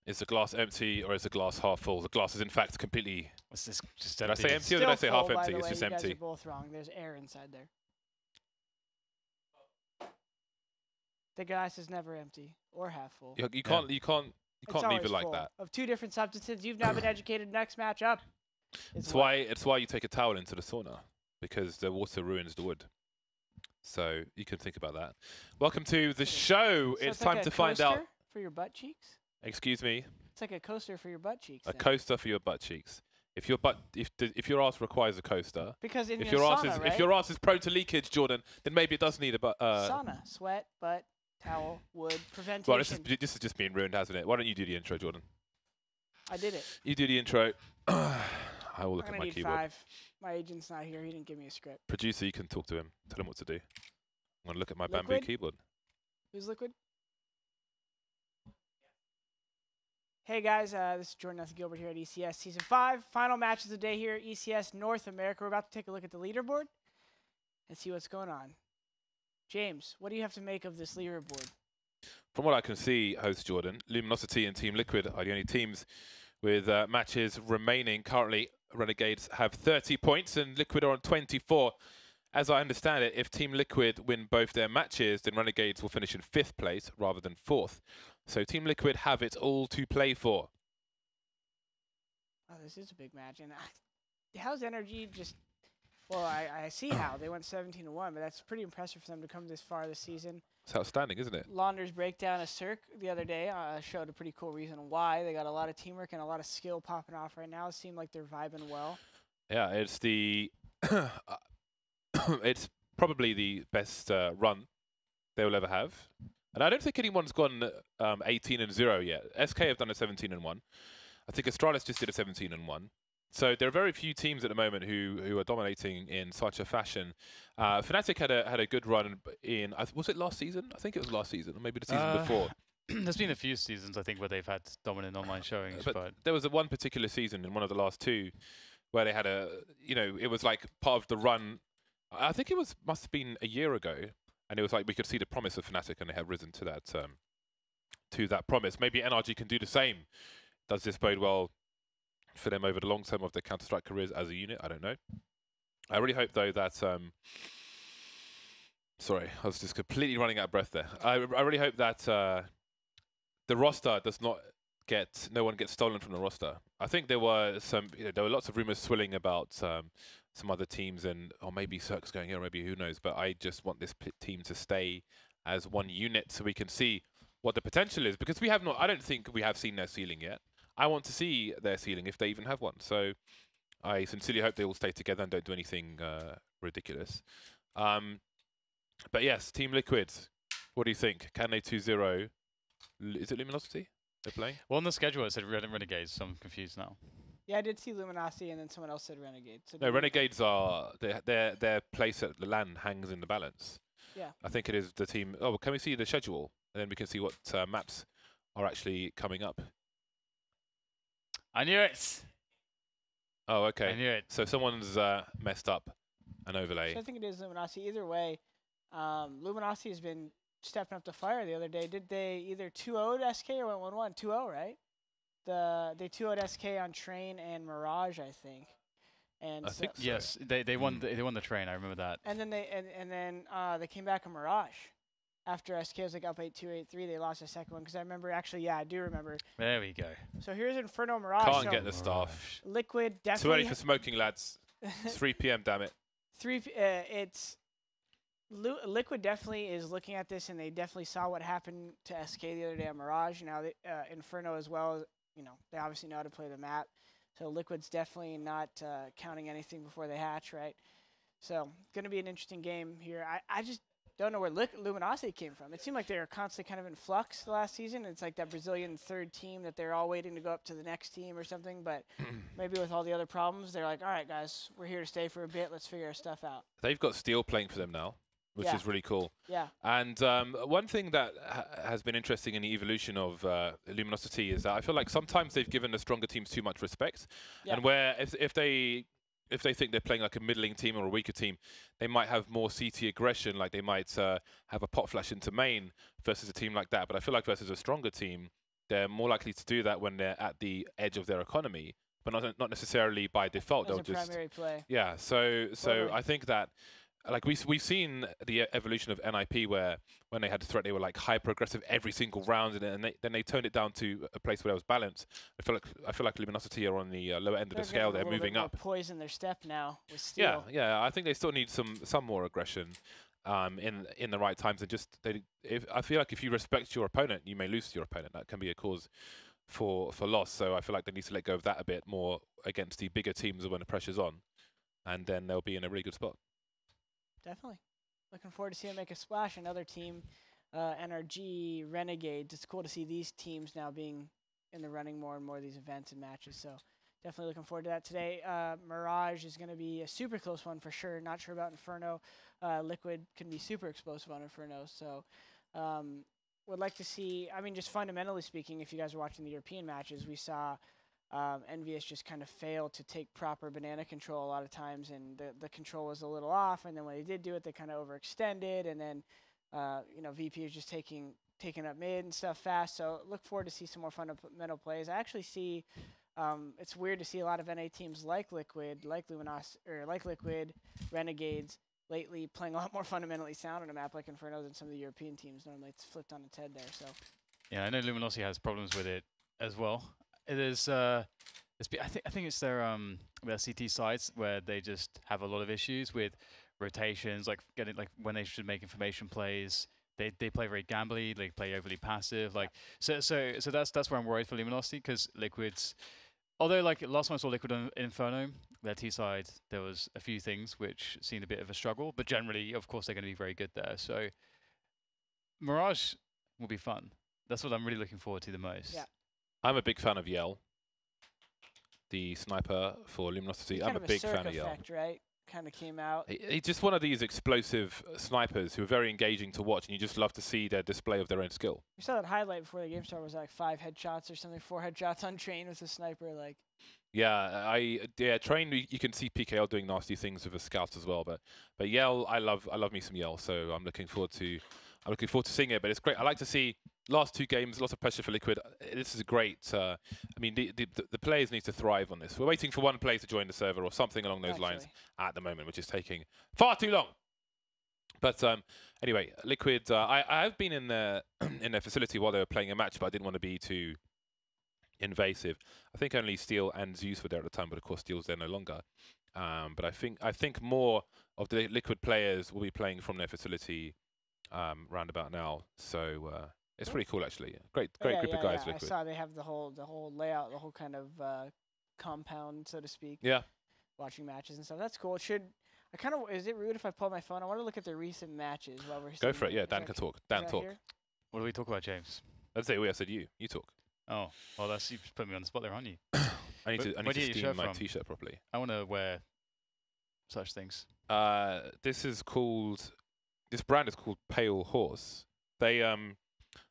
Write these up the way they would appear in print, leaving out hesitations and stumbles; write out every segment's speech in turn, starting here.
Is the glass empty or is the glass half full? The glass is in fact completely... What's this? Just Did I say empty or did I say half empty? It's just You guys empty. are both wrong. There's air inside there. The glass is never empty or half full. You can't leave it like that. Of two different substances, you've now been educated. Next matchup. It's why you take a towel into the sauna, because the water ruins the wood. So you can think about that. Welcome to the show. So it's time to find out. For your butt cheeks? Excuse me. It's like a coaster for your butt cheeks. A coaster for your butt cheeks. If your ass requires a coaster, because if your ass is prone to leakage, Jordan, then maybe it does need a sauna, sweat, butt, towel, wood, prevention. Well, this is just being ruined, hasn't it? Why don't you do the intro, Jordan? I did it. You do the intro. I will look at my keyboard. 5. My agent's not here. He didn't give me a script. Producer, you can talk to him. Tell him what to do. I'm going to look at my bamboo keyboard. Who's Liquid? Hey guys, this is Jordan Gilbert here at ECS Season 5. Final match of the day here at ECS North America. We're about to take a look at the leaderboard and see what's going on. James, what do you have to make of this leaderboard? From what I can see, host Jordan, Luminosity and Team Liquid are the only teams with matches remaining. Currently, Renegades have 30 points and Liquid are on 24. As I understand it, if Team Liquid win both their matches, then Renegades will finish in 5th place rather than 4th. So Team Liquid have it all to play for. Oh, this is a big match. And how's Energy just... Well, I see how. They went 17-1, but that's pretty impressive for them to come this far this season. It's outstanding, isn't it? Launder's breakdown of Cirque the other day showed a pretty cool reason why. They got a lot of teamwork and a lot of skill popping off right now. It seemed like they're vibing well. Yeah, it's the... it's probably the best run they will ever have. And I don't think anyone's gone 18-0 yet. SK have done a 17-1. I think Astralis just did a 17-1. So there are very few teams at the moment who are dominating in such a fashion. Fnatic had a good run in, was it last season? I think it was last season, or maybe the season before. There's been a few seasons, I think, where they've had dominant online showings. But there was one particular season in one of the last two where they had it was like part of the run. I think it must have been a year ago. And it was like we could see the promise of Fnatic, and they have risen to that promise. Maybe NRG can do the same. Does this bode well for them over the long term of their Counter-Strike careers as a unit? I don't know. I really hope, though, that... sorry, I was just completely running out of breath there. I really hope that the roster does not get... No one gets stolen from the roster. I think there were there were lots of rumors swirling about some other teams, or maybe Cirque's going here, maybe who knows. But I just want this team to stay as one unit so we can see what the potential is. Because we have not... I don't think we have seen their ceiling yet. I want to see their ceiling if they even have one. So I sincerely hope they all stay together and don't do anything ridiculous. But yes, Team Liquid, what do you think? Can they 2-0? Is it Luminosity they're playing? Well, on the schedule it said Renegades, so I'm confused now. Yeah, I did see Luminosity, and then someone else said Renegades. So no, Renegades are... Their place at the LAN hangs in the balance. Yeah. I think it is the team... Oh, well, can we see the schedule? And then we can see what maps are actually coming up. I knew it! Oh, okay. I knew it. So someone's messed up an overlay. So I think it is Luminosity. Either way, Luminosity has been stepping up to fire the other day. Did they either 2-0'd SK or went 1-1? 2-0, right? They 2-0'd SK on Train and Mirage, I think. And I think so. Yes, they won the Train. I remember that. And then they came back on Mirage. After SK was like up 8-2, 8-3, they lost the second one. Because I remember, actually, yeah, I do remember. There we go. So here's Inferno Mirage. Can't get the staff. Liquid definitely. Too early for smoking, lads. It's 3 p.m., damn it. Liquid definitely is looking at this, and they definitely saw what happened to SK the other day on Mirage. Now, Inferno as well, they obviously know how to play the map. So Liquid's definitely not counting anything before they hatch, right? So going to be an interesting game here. I just don't know where Luminosity came from. It seemed like they were constantly kind of in flux the last season. It's like that Brazilian third team that they're all waiting to go up to the next team or something. But maybe with all the other problems, they're like, all right, guys, we're here to stay for a bit. Let's figure our stuff out. They've got Steel playing for them now, which is really cool. Yeah. And one thing that has been interesting in the evolution of Luminosity is that I feel like sometimes they've given the stronger teams too much respect. Yeah. And where if they think they're playing like a middling team or a weaker team, they might have more CT aggression, like they might have a pot flash into main versus a team like that. But I feel like versus a stronger team, they're more likely to do that when they're at the edge of their economy, but not necessarily by default. As They'll a just primary play. yeah. So Totally. I think that like we've seen the evolution of NIP where when they had the threat they were like hyper aggressive every single round, and then they toned it down to a place where there was balance. I feel like Luminosity are on the lower end of the scale. They're moving up. Poise in their step now with steel. Yeah. I think they still need some more aggression. In the right times, and just I feel like if you respect your opponent, you may lose to your opponent. That can be a cause for loss. So I feel like they need to let go of that a bit more against the bigger teams when the pressure's on, and then they'll be in a really good spot. Definitely. Looking forward to seeing them make a splash. Another team, NRG, Renegades. It's cool to see these teams now being in the running more and more of these events and matches. So definitely looking forward to that today. Mirage is going to be a super close one for sure. Not sure about Inferno. Liquid can be super explosive on Inferno. So would like to see, I mean, just fundamentally speaking, if you guys are watching the European matches, we saw Envious just kind of fail to take proper banana control a lot of times, and the control was a little off, and then when they did do it, they kind of overextended, and then you know, VP is just taking up mid and stuff fast. So look forward to see some more fundamental plays. I actually see it's weird to see a lot of NA teams like Liquid, like Luminosity, or like Liquid, Renegades lately playing a lot more fundamentally sound on a map like Inferno than some of the European teams. Normally it's flipped on its head there. So yeah, I know Luminosity has problems with it as well. It is. I think it's their CT sides where they just have a lot of issues with rotations, like when they should make information plays. They play very gambly. They play overly passive. Like so that's where I'm worried for Luminosity, because Liquid's. Although like last time I saw Liquid on Inferno, their T side, there was a few things which seemed a bit of a struggle, but generally, of course, they're going to be very good there. So Mirage will be fun. That's what I'm really looking forward to the most. yeah. I'm a big fan of Yell, the sniper for Luminosity. I'm a big fan of Yell. Right? Kind of came out. He's just one of these explosive snipers who are very engaging to watch, and you just love to see their display of their own skill. We saw that highlight before the game started. Was like 5 headshots or something, 4 headshots on Train with a sniper. Like. Yeah, Train. You can see PKL doing nasty things with the scouts as well, but Yell, I love me some Yell. So I'm looking forward to seeing it. But it's great. I like to see last 2 games, lots of pressure for Liquid. This is great. I mean, the players need to thrive on this. We're waiting for one player to join the server or something along those lines at the moment, which is taking far too long. But anyway, Liquid. I have been in their facility while they were playing a match, but I didn't want to be too invasive. I think only Steel and Zeus were there at the time, but of course Steel's there no longer. But I think more of the Liquid players will be playing from their facility round about now. So it's pretty cool actually. Great group of guys. Liquid. I saw they have the whole layout, the whole kind of compound, so to speak. Yeah. Watching matches and stuff. That's cool. Is it rude if I pull my phone? I want to look at the recent matches while we're. Go for it. Yeah, Dan can talk. Dan, talk. What do we talk about, James? Let's say I said you. You talk. Oh, well, you put me on the spot there, aren't you? I need to steam my t-shirt properly. I want to wear such things. This brand is called Pale Horse. They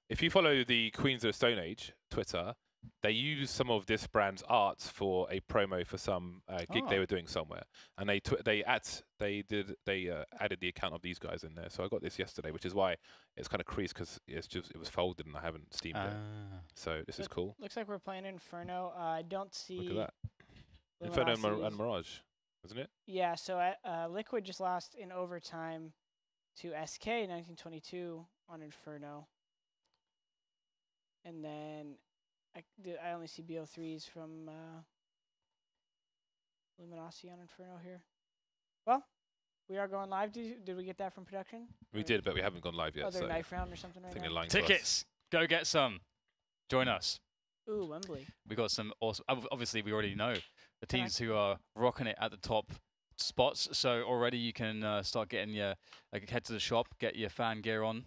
if you follow the Queens of the Stone Age Twitter, they use some of this brand's art for a promo for some gig they were doing somewhere, and they added the account of these guys in there. So I got this yesterday, which is why it's kind of creased, because it was folded and I haven't steamed it. So this is cool. Looks like we're playing Inferno. I don't see. Look at that. Inferno and Mirage, isn't it? Yeah. So Liquid just lost in overtime to SK 1922 on Inferno, and then. I only see BO3s from Luminosity on Inferno here. Well, we are going live. Did we get that from production? We did, but we haven't gone live yet. Other knife round or something right now? Tickets! Go get some. Join us. Ooh, Wembley. We got some awesome. Obviously, we already know the teams who are rocking it at the top spots. So already you can start getting head to the shop, get your fan gear on,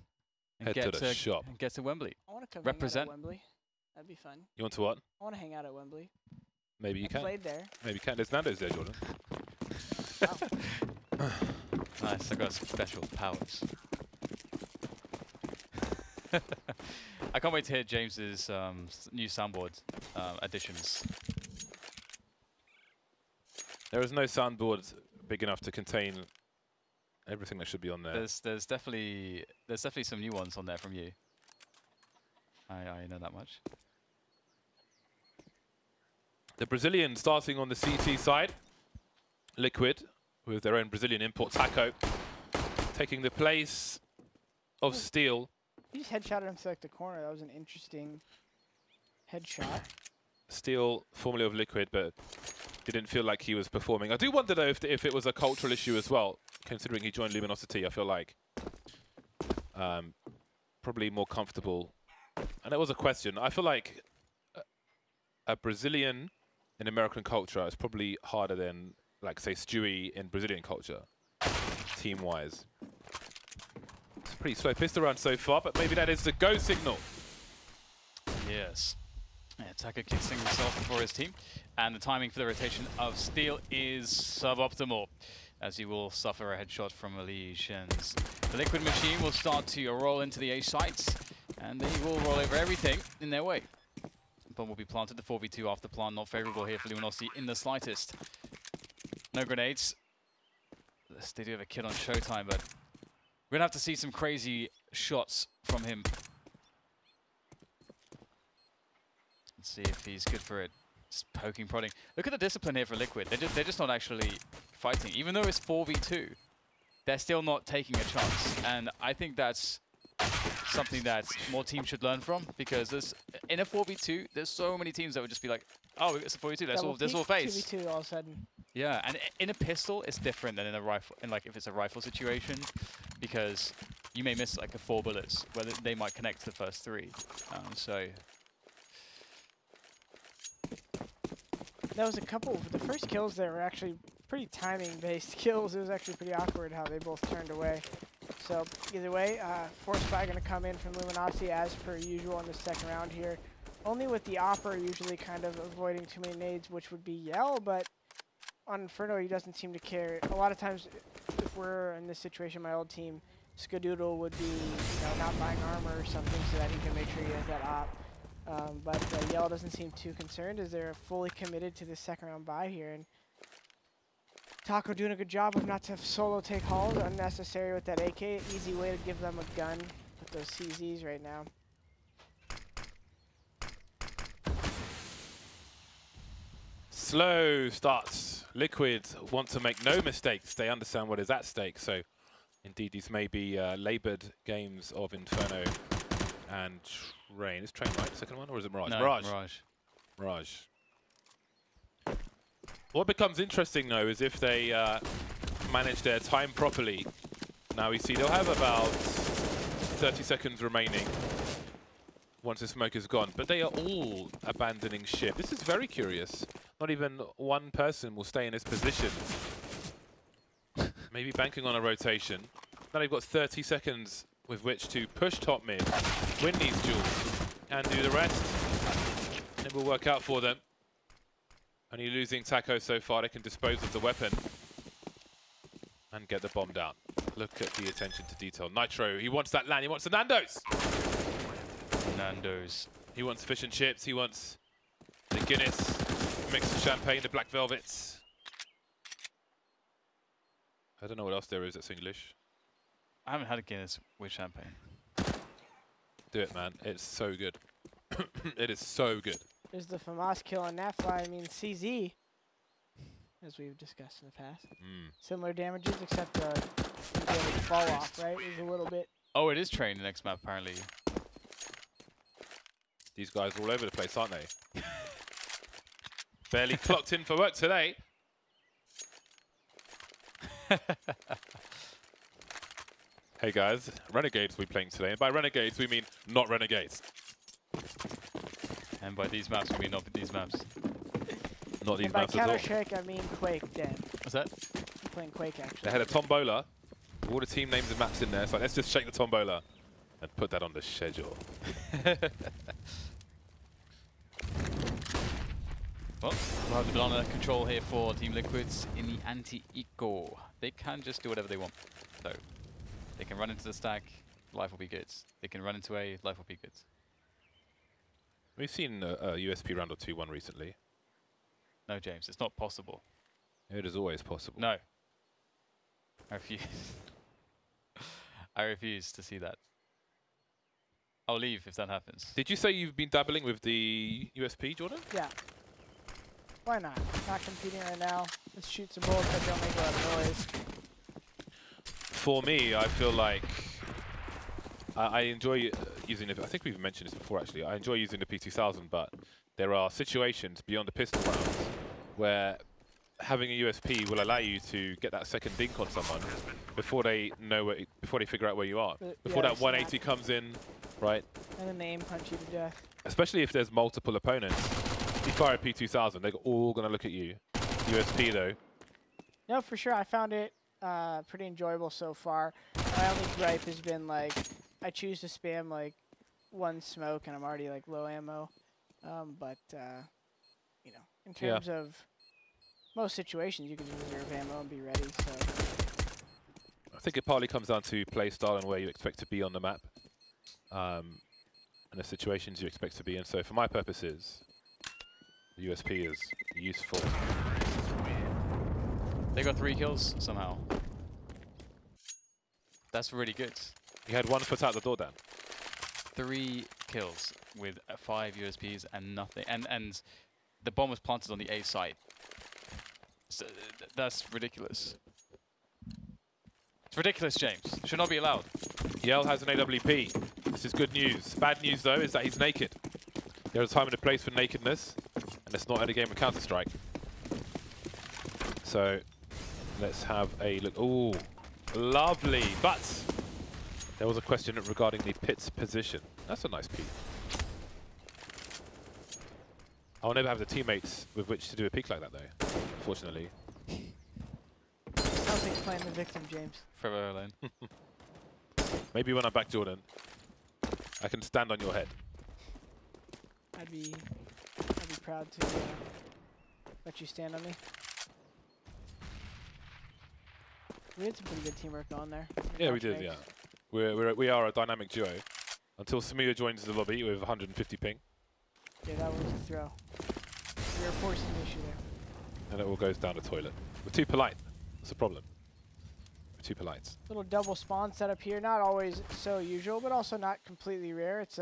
and head to the shop. And get to Wembley. I want to come represent Wembley. That'd be fun. You want to what? I want to hang out at Wembley. Maybe you can. Played there. Maybe you can. There's Nando's there, Jordan. Nice. I got special powers. I can't wait to hear James's new soundboard additions. There is no soundboard big enough to contain everything that should be on there. There's definitely some new ones on there from you. I know that much. The Brazilian starting on the CT side. Liquid with their own Brazilian import, Taco, taking the place of Steel. He just headshotted him to like the corner. That was an interesting headshot. Steel, formerly of Liquid, but didn't feel like he was performing. I do wonder though if it was a cultural issue as well, considering he joined Luminosity. I feel like probably more comfortable. And it was a question. I feel like a Brazilian in American culture is probably harder than, like, say, Stewie in Brazilian culture, team-wise. It's a pretty slow pistol round so far, but maybe that is the go signal. Yes. Yeah, Taka kicks things off for his team. And the timing for the rotation of Steel is suboptimal, as he will suffer a headshot from Elysians. The Liquid machine will start to roll into the A sites, and they will roll over everything in their way. Bomb will be planted. The 4v2 after plant, not favorable here for Luminosity in the slightest. No grenades. They do have a kid on Showtime, but we're going to have to see some crazy shots from him. Let's see if he's good for it. Just poking, prodding. Look at the discipline here for Liquid. They're just not actually fighting. Even though it's 4v2, they're still not taking a chance. And I think that's something that more teams should learn from, because in a 4v2, there's so many teams that would just be like, oh, it's a 4v2, let's all face. 2v2 all of a sudden. Yeah, and in a pistol, it's different than in a rifle. And like if it's a rifle situation, because you may miss like 4 bullets, where they might connect to the first 3. So That was a couple of the first kills that were actually pretty timing-based kills. It was actually pretty awkward how they both turned away. So either way, Force Spy going to come in from Luminosity as per usual in the second round here. Only with the Opera usually kind of avoiding too many nades, which would be Yell, but on Inferno he doesn't seem to care. A lot of times, if we're in this situation, my old team, Skadoodle would be, not buying armor or something so that he can make sure he has that op. But Yell doesn't seem too concerned as they're fully committed to the second round buy here. And Taco doing a good job of not to solo take halls, unnecessary with that AK. Easy way to give them a gun with those CZs right now. Slow starts. Liquid want to make no mistakes. They understand what is at stake. So indeed, these may be laboured games of Inferno and Train. Is Train right, the second one, or is it Mirage? No, Mirage. What becomes interesting, though, is if they manage their time properly. Now we see they'll have about 30 seconds remaining once the smoke is gone, but they are all abandoning ship. This is very curious. Not even one person will stay in this position. Maybe banking on a rotation. Now they've got 30 seconds with which to push top mid, win these duels, and do the rest. It will work out for them. Only losing Taco so far, they can dispose of the weapon and get the bomb down. Look at the attention to detail. Nitro, he wants that land, he wants the Nando's! Nando's. He wants fish and chips, he wants the Guinness, mixed with champagne, the black velvets. I don't know what else there is that's English. I haven't had a Guinness with champagne. Do it, man. It's so good. It is so good. There's the FAMAS kill on Natfly. I mean, CZ, as we've discussed in the past. Similar damages, except the fall off, right? Is a little bit. Oh, it is Train the next map, apparently. These guys are all over the place, aren't they? Barely clocked in for work today. Hey guys, Renegades we playing today, and by Renegades we mean not Renegades. And by these maps we mean not these maps. Not these And by maps at all. Counter-Strike, I mean Quake, Dan. What's that? I'm playing Quake, actually. They had a tombola, all the team names and maps in there, so let's just shake the tombola and put that on the schedule. Well, we'll have the banana control here for Team Liquids in the anti-eco. They can just do whatever they want, though. They can run into the stack, life will be good. They can run into A, life will be good. We've seen a USP round or 2-1 recently. No, James, it's not possible. It is always possible. No. I refuse. I refuse to see that. I'll leave if that happens. Did you say you've been dabbling with the USP, Jordan? Yeah. Why not? Not competing right now. Let's shoot some bullets that don't make a lot of noise. For me, I feel like I enjoy using it. I think we've mentioned this before, actually. I enjoy using the P2000, but there are situations beyond the pistol rounds where having a USP will allow you to get that second dink on someone before they know before they figure out where you are. Before that 180 comes in, right? And then they aim punch you to death. Especially if there's multiple opponents. If you fire a P2000, they're all going to look at you. USP though. No, for sure. I found it pretty enjoyable so far. My only gripe has been like I choose to spam like one smoke and I'm already like low ammo. But you know, in terms of most situations, you can just reserve ammo and be ready. So I think it partly comes down to play style and where you expect to be on the map, and the situations you expect to be in. So for my purposes, the USP is useful. They got 3 kills somehow. That's really good. You had 1 foot out the door, Dan. 3 kills with 5 USPs and nothing. And the bomb was planted on the A site. So that's ridiculous. It's ridiculous, James. Should not be allowed. Yell has an AWP. This is good news. Bad news, though, is that he's naked. There's a time and a place for nakedness, and it's not in a game of Counter-Strike. So let's have a look. Ooh, lovely. But there was a question regarding the pit's position. That's a nice peek. I'll never have the teammates with which to do a peek like that, though, unfortunately. Something's playing the victim, James. Forever alone. Maybe when I'm back, Jordan, I can stand on your head. I'd be proud to let you stand on me. We had some pretty good teamwork going there. Yeah, we did, yeah. We are a dynamic duo. Until Samuya joins the lobby with 150 ping. Yeah, that was a throw. We were forcing the issue there. And it all goes down the toilet. We're too polite. That's the problem. We're too polite. Little double spawn setup here. Not always so usual, but also not completely rare. It's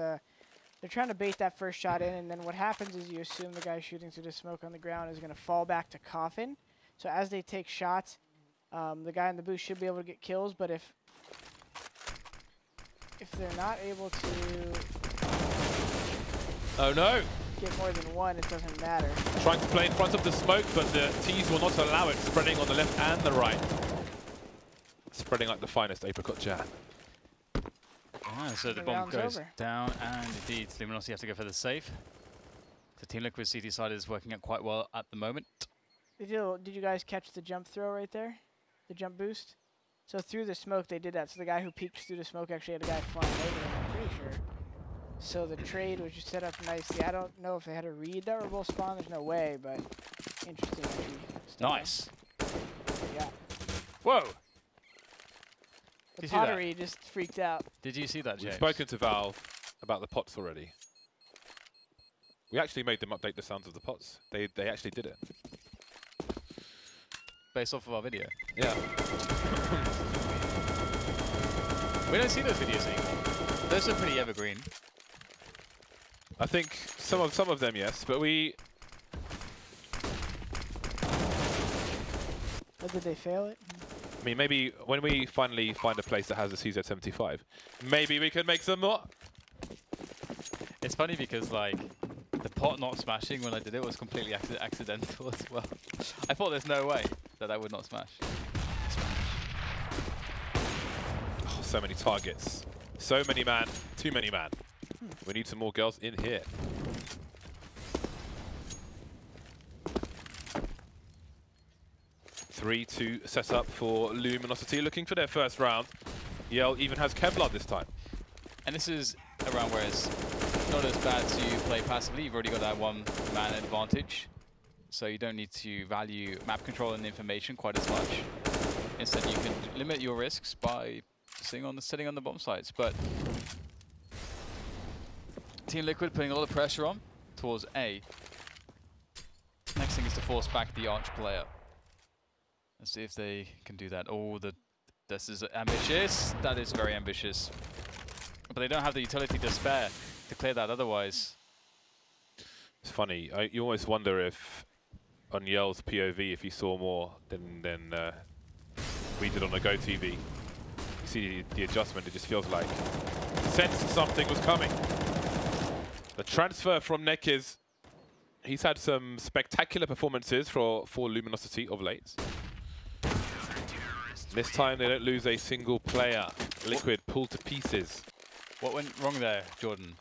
they're trying to bait that first shot in, and then what happens is you assume the guy shooting through the smoke on the ground is going to fall back to coffin. So as they take shots, the guy in the booth should be able to get kills, but if they're not able to get more than one, it doesn't matter. Trying to play in front of the smoke, but the T's will not allow it, spreading on the left and the right. Spreading like the finest apricot jam. So the bomb goes down, and indeed, Luminosity have to go for the safe. The Team Liquid CT side is working out quite well at the moment. Did you guys catch the jump throw right there? The jump boost? So through the smoke, they did that. So the guy who peeked through the smoke actually had a guy flying over him, I'm pretty sure. So the trade was just set up nicely. I don't know if they had to read that rebel spawn. There's no way, but interesting entry. Nice. Yeah. Whoa. The pottery just freaked out. Did you see that, James? We've spoken to Valve about the pots already. We actually made them update the sounds of the pots. They actually did it. Based off of our video. Yeah. We don't see those videos anymore. Those are pretty evergreen. I think some of them, yes, but we. Or did they fail it? I mean, maybe when we finally find a place that has a CZ75, maybe we can make some more. It's funny because like the pot not smashing when I did it was completely accidental as well. I thought there's no way that would not smash. Oh, so many targets. So many man. Too many man. We need some more girls in here. Three to set up for Luminosity, looking for their first round. Yell even has Kevlar this time. And this is a round where it's not as bad to play passively. You've already got that one-man advantage. So you don't need to value map control and information quite as much. Instead, you can limit your risks by sitting on the bomb sites. But Team Liquid putting a lot of pressure on towards A. Next thing is to force back the Arch player. Let's see if they can do that. Oh, this is ambitious. That is very ambitious. But they don't have the utility to spare to clear that otherwise. It's funny. You almost wonder if on Yell's POV if he saw more than we did on the Go TV. You see the adjustment, it just feels like sensed something was coming. The transfer from Nekiz, he's had some spectacular performances for Luminosity of late. This time they don't lose a single player. Liquid pulled to pieces. What went wrong there, Jordan?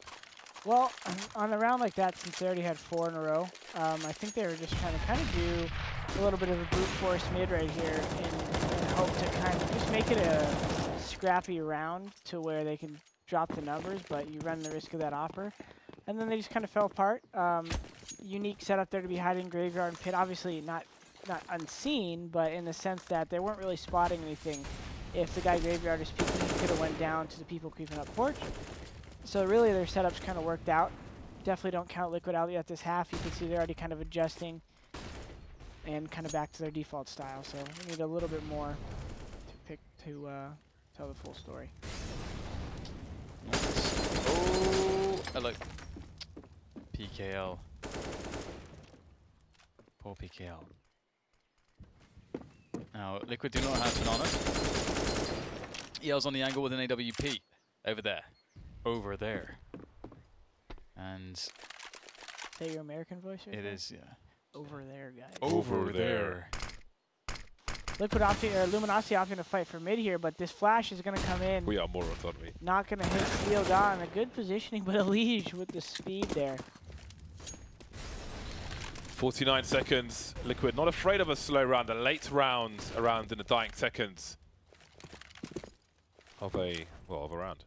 Well, on a round like that, since they already had 4 in a row, I think they were just trying to kind of do a little bit of a brute force mid right here and hope to kind of just make it a scrappy round to where they can drop the numbers, but you run the risk of that offer. And then they just kind of fell apart. Unique setup there to be hiding graveyard and pit. Obviously not unseen, but in the sense that they weren't really spotting anything. If the guy graveyard is peeking, he could have went down to the people creeping up porch. So really their setups kind of worked out. Definitely don't count Liquid out yet this half. You can see they're already kind of adjusting and kind of back to their default style. So we need a little bit more to tell the full story. Oh, look. PKL. Poor PKL. Now, Liquid do not have Banana. Yell's on the angle with an AWP. Over there. Over there. And... Is that your American voice right It there? is, yeah. Over there, guys. Over there. Liquid opting, or Luminosity opting to fight for mid here, but this flash is going to come in. We are morons, aren't we? Not going to hit Steel Gone. A good positioning, but a Liege with the speed there. 49 seconds. Liquid not afraid of a slow round, a late round around in the dying seconds of a round.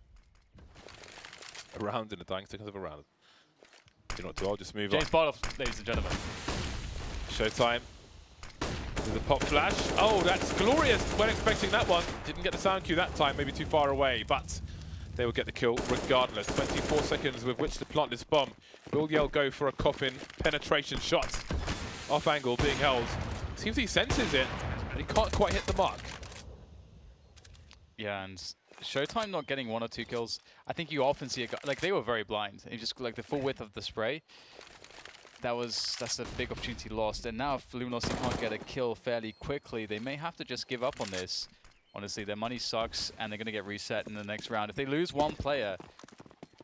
A round in the dying seconds of a round. You're not too old, just move on. James Bartoff, ladies and gentlemen. Showtime. There's a pop flash. Oh, that's glorious. Weren't expecting that one. Didn't get the sound cue that time, maybe too far away, but they will get the kill regardless. 24 seconds with which to plant this bomb. Will Yell go for a coffin penetration shot? Off angle, being held. Seems he senses it, but he can't quite hit the mark. Yeah, and Showtime not getting 1 or 2 kills. I think you often see a guy, like they were very blind. It just like the full width of the spray. That's a big opportunity lost. And now if Luminosity can't get a kill fairly quickly, they may have to just give up on this. Honestly, their money sucks and they're going to get reset in the next round. If they lose one player,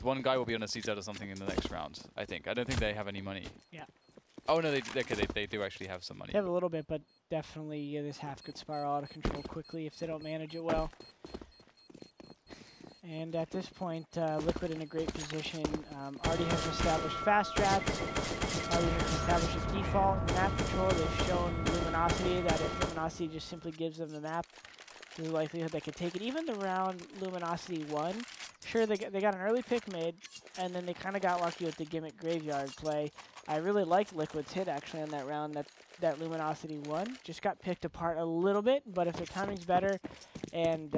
one guy will be on a CZ or something in the next round, I think. I don't think they have any money. Yeah. Oh no, they do actually have some money. They have a little bit, but definitely this half could spiral out of control quickly if they don't manage it well. And at this point, Liquid in a great position. Already has established fast strats. Already has established his default map control. They've shown Luminosity that if Luminosity just simply gives them the map, there's a likelihood they could take it. Even the round Luminosity won, sure, they got an early pick mid, and then they kind of got lucky with the gimmick graveyard play. I really liked Liquid's hit, actually, on that round that Luminosity won. Just got picked apart a little bit, but if their timing's better and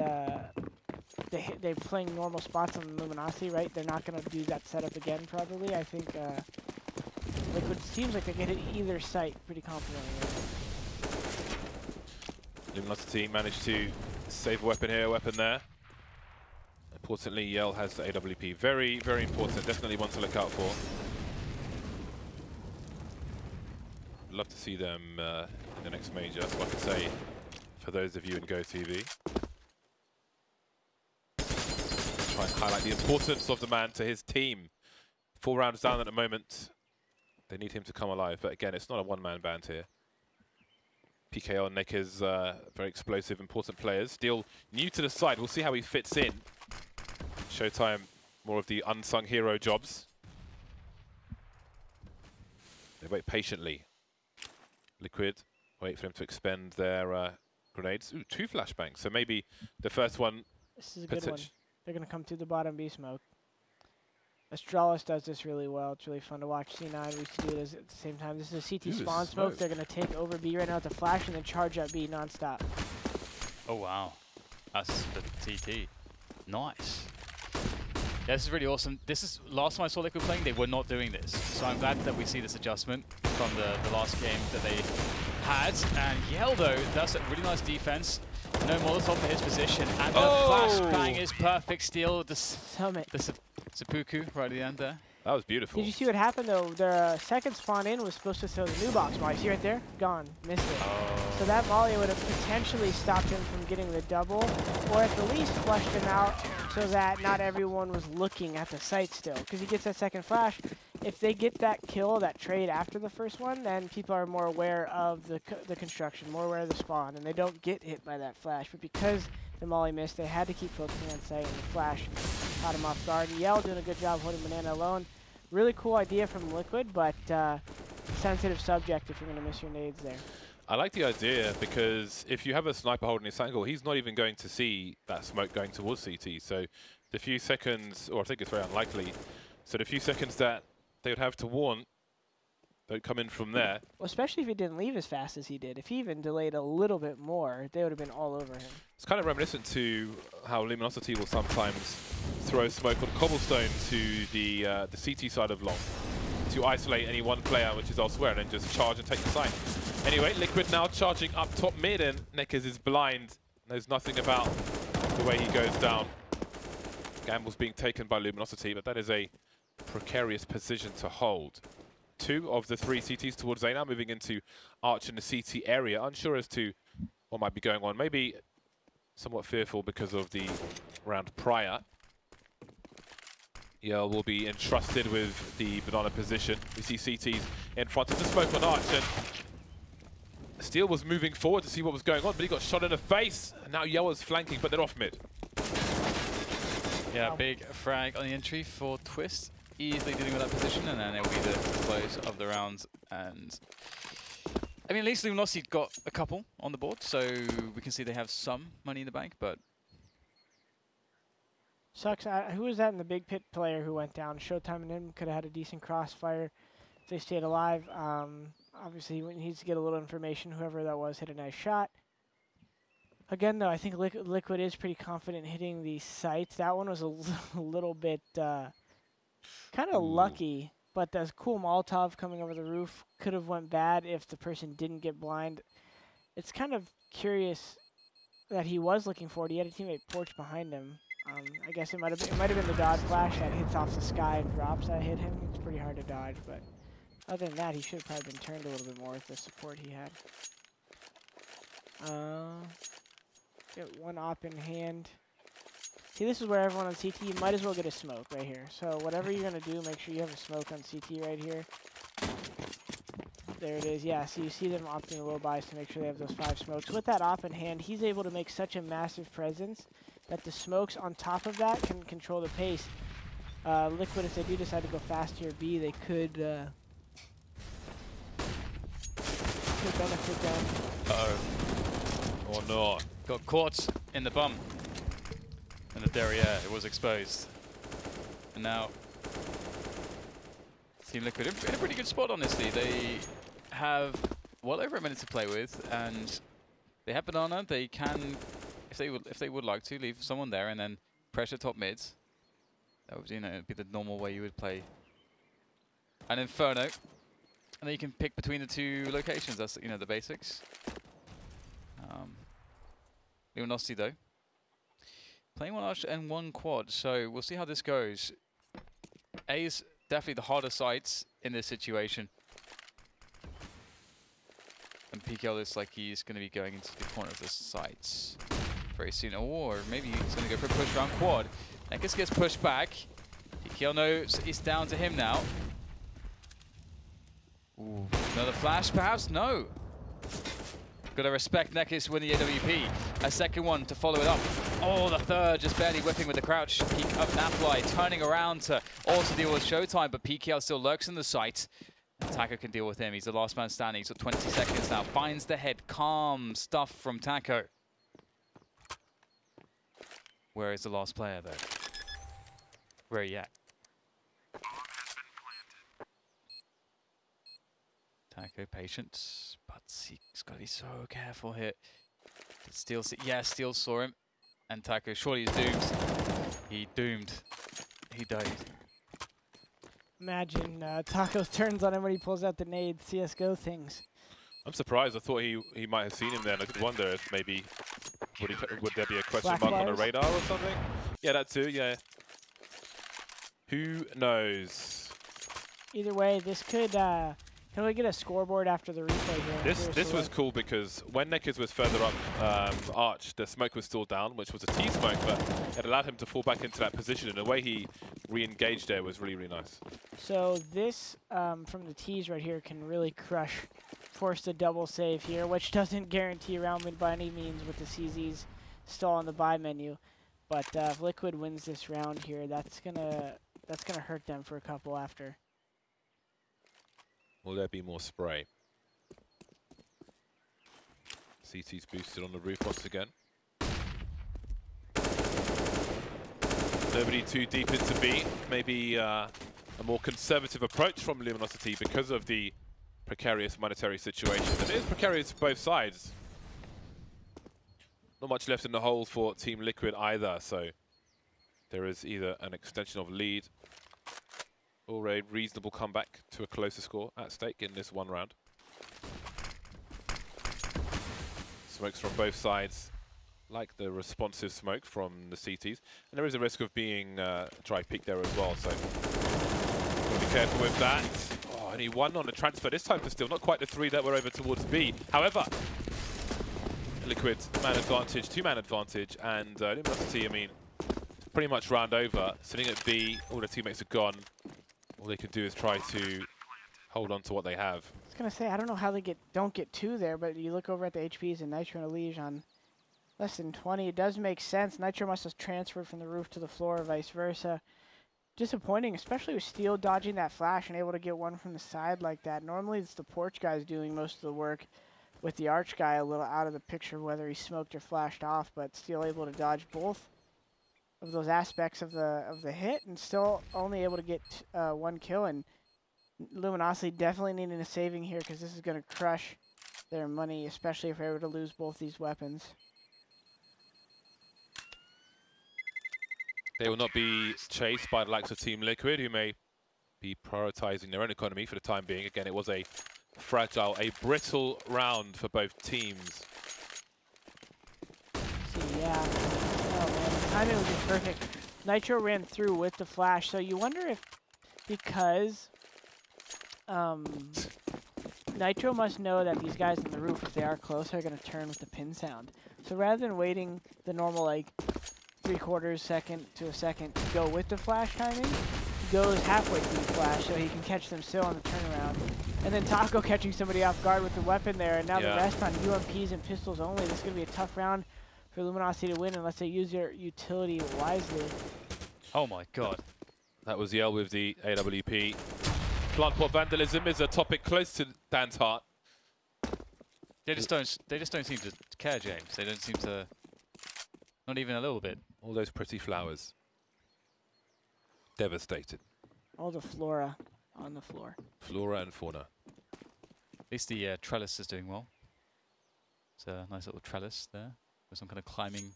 they're playing normal spots on Luminosity, right, they're not going to do that setup again, probably. I think Liquid seems like they get hit either site pretty confidently. Luminosity managed to save a weapon here, a weapon there. Importantly, Yell has the AWP. Very, very important. Definitely one to look out for. Love to see them in the next major. That's what I can say for those of you in Go TV. Try and highlight the importance of the man to his team. 4 rounds down at the moment. They need him to come alive. But again, it's not a one-man band here. PKL and Nick is very explosive, important players. Still new to the side. We'll see how he fits in. Showtime, more of the unsung hero jobs. They wait patiently. Liquid, wait for them to expend their grenades. Ooh, 2 flashbangs. So maybe the first one. This is a good one. They're going to come through the bottom B smoke. Astralis does this really well. It's really fun to watch. C9, we used to do it at the same time. This is a CT spawn smoke. They're going to take over B right now with the flash and then charge up B nonstop. Oh, wow. That's the TT. Nice. Yeah, this is really awesome. This is, last time I saw Liquid playing, they were not doing this. So I'm glad that we see this adjustment from the last game that they had. And Yell, though, that's a really nice defense. No Molotov for his position. And the flashbang is perfect. Steal the Summit. The seppuku right at the end there. That was beautiful. Did you see what happened though? The second spawn in was supposed to throw the new box molly. See right there? Gone. Missed it. Oh. So that volley would have potentially stopped him from getting the double, or at the least flushed him out so that not everyone was looking at the site still. Because he gets that second flash. If they get that kill, that trade after the first one, then people are more aware of the construction, more aware of the spawn, and they don't get hit by that flash. But because the molly missed, they had to keep focusing on site, and the flash caught him off guard. And Yell doing a good job holding Banana alone. Really cool idea from Liquid, but sensitive subject if you're going to miss your nades there. I like the idea because if you have a sniper holding his angle, he's not even going to see that smoke going towards CT. So the few seconds, or I think it's very unlikely, so the few seconds that they would have to warn don't come in from there. Well, especially if he didn't leave as fast as he did. If he even delayed a little bit more, they would have been all over him. It's kind of reminiscent to how Luminosity will sometimes throw smoke on cobblestone to the CT side of long to isolate any one player which is elsewhere and then just charge and take the site. Anyway, Liquid now charging up top mid, and Neckers is blind, knows nothing about the way he goes down. Gamble's being taken by Luminosity, but that is a precarious position to hold. 2 of the 3 CTs towards A now, moving into Arch in the CT area, unsure as to what might be going on. Maybe somewhat fearful because of the round prior. Yell will be entrusted with the banana position. We see CTs in front of the smoke on Arch, and Steel was moving forward to see what was going on, but he got shot in the face. And now Yell is flanking, but they're off mid. Yeah, big frag on the entry for Twist. Easily dealing with that position, and then it will be the close of the round. And I mean, at least Luminosity got a couple on the board, so we can see they have some money in the bank, but Sucks. Who was that in the big pit player who went down? Showtime and him could have had a decent crossfire if they stayed alive. Obviously, he needs to get a little information. Whoever that was hit a nice shot. Again, though, I think Liquid is pretty confident hitting the sites. That one was a little bit kind of lucky, but that cool Molotov coming over the roof could have went bad if the person didn't get blind. It's kind of curious that he was looking for it. He had a teammate porch behind him. I guess it might have been the dodge flash that hits off the sky and drops that hit him. It's pretty hard to dodge, but other than that, he should have probably been turned a little bit more with the support he had. Get one op in hand. See, this is where everyone on CT, you might as well get a smoke right here. So whatever you're going to do, make sure you have a smoke on CT right here. There it is. Yeah, so you see them opting a low bias to make sure they have those 5 smokes. With that op in hand, he's able to make such a massive presence that the smokes on top of that can control the pace. Liquid, if they do decide to go fast here B, they could benefit them. Uh-oh. Or not. got caught in the bum. And the derriere, it was exposed. And now, Team Liquid in a pretty good spot, honestly. They have well over a minute to play with, and they have banana. They can, if they would like to, leave someone there and then pressure top mids. That would, you know, be the normal way you would play an Inferno. And then you can pick between the 2 locations. That's, you know, the basics. Luminosity though, playing 1 arch and 1 quad, so we'll see how this goes. A is definitely the harder sites in this situation. And PKL looks like he's going to be going into the corner of the sites very soon. Or maybe he's going to go for a push around quad. Nekis gets pushed back. PKL knows it's down to him now. Ooh, another flash perhaps? No. Gotta respect Nekis with the AWP. A second one to follow it up. Oh, the third just barely whipping with the crouch. Peek up Napfly, turning around to also deal with Showtime, but PKL still lurks in the site. And Taco can deal with him. He's the last man standing. He's got 20 seconds now. Finds the head. Calm stuff from Taco. Where is the last player, though? Where are you at? Taco patient, but he's got to be so careful here. Steel, yeah, Steel saw him, and Taco surely is doomed. He doomed. He died. Imagine Taco turns on him when he pulls out the nade. CS:GO things. I'm surprised. I thought he might have seen him there, and I could wonder if maybe would there be a question mark on the radar or something? Yeah, that too. Yeah. Who knows? Either way, this could can we get a scoreboard after the replay here? This was cool because when Nekers was further up Arch, the smoke was still down, which was a T smoke, but it allowed him to fall back into that position. And the way he re-engaged there was really, really nice. So this from the T's right here can really force the double save here, which doesn't guarantee a round win by any means with the CZs still on the buy menu. But if Liquid wins this round here, that's gonna hurt them for a couple after. Will there be more spray? CT's boosted on the roof once again. Nobody too deep into B. Maybe a more conservative approach from Luminosity because of the precarious monetary situation. And it is precarious both sides. Not much left in the hole for Team Liquid either, so there is either an extension of lead or a reasonable comeback to a closer score at stake in this one round. Smokes from both sides, like the responsive smoke from the CTs. And there is a risk of being dry peak there as well, so gotta be careful with that. Oh, only one on the transfer this time to steal, not quite the three that were over towards B. However, Liquid man advantage, two-man advantage, and Luminosity, I mean, pretty much round over. Sitting at B, all their teammates are gone. All they can do is try to hold on to what they have. I was gonna say, I don't know how they don't get two there, but you look over at the HPs and Nitro and Elige on less than 20. It does make sense. Nitro must have transferred from the roof to the floor, or vice versa. Disappointing, especially with Steel dodging that flash and able to get one from the side like that. Normally it's the porch guys doing most of the work, with the Arch guy a little out of the picture, whether he smoked or flashed off, but Steel able to dodge both of those aspects of the hit and still only able to get one kill. And Luminosity definitely needing a saving here because this is going to crush their money, especially if they're able to lose both these weapons. They will not be chased by the likes of Team Liquid, who may be prioritizing their own economy for the time being. Again, it was a fragile, a brittle round for both teams. See, yeah. Oh, man. The timing was just perfect. Nitro ran through with the flash, so you wonder if because Nitro must know that these guys on the roof, if they are close, are going to turn with the pin sound. So rather than waiting the normal, like, 3/4 second to a second to go with the flash timing, he goes halfway through the flash so he can catch them still on the turnaround. And then Taco catching somebody off guard with the weapon there, and now the rest on UMPs and pistols only. This is going to be a tough round for Luminosity to win unless they use their utility wisely. Oh my god. That was Yell with the AWP. Plant pot vandalism is a topic close to Dan's heart. They just don't seem to care, James. They don't seem to, not even a little bit. All those pretty flowers. Devastated. All the flora on the floor. Flora and fauna. At least the trellis is doing well. It's a nice little trellis there with some kind of climbing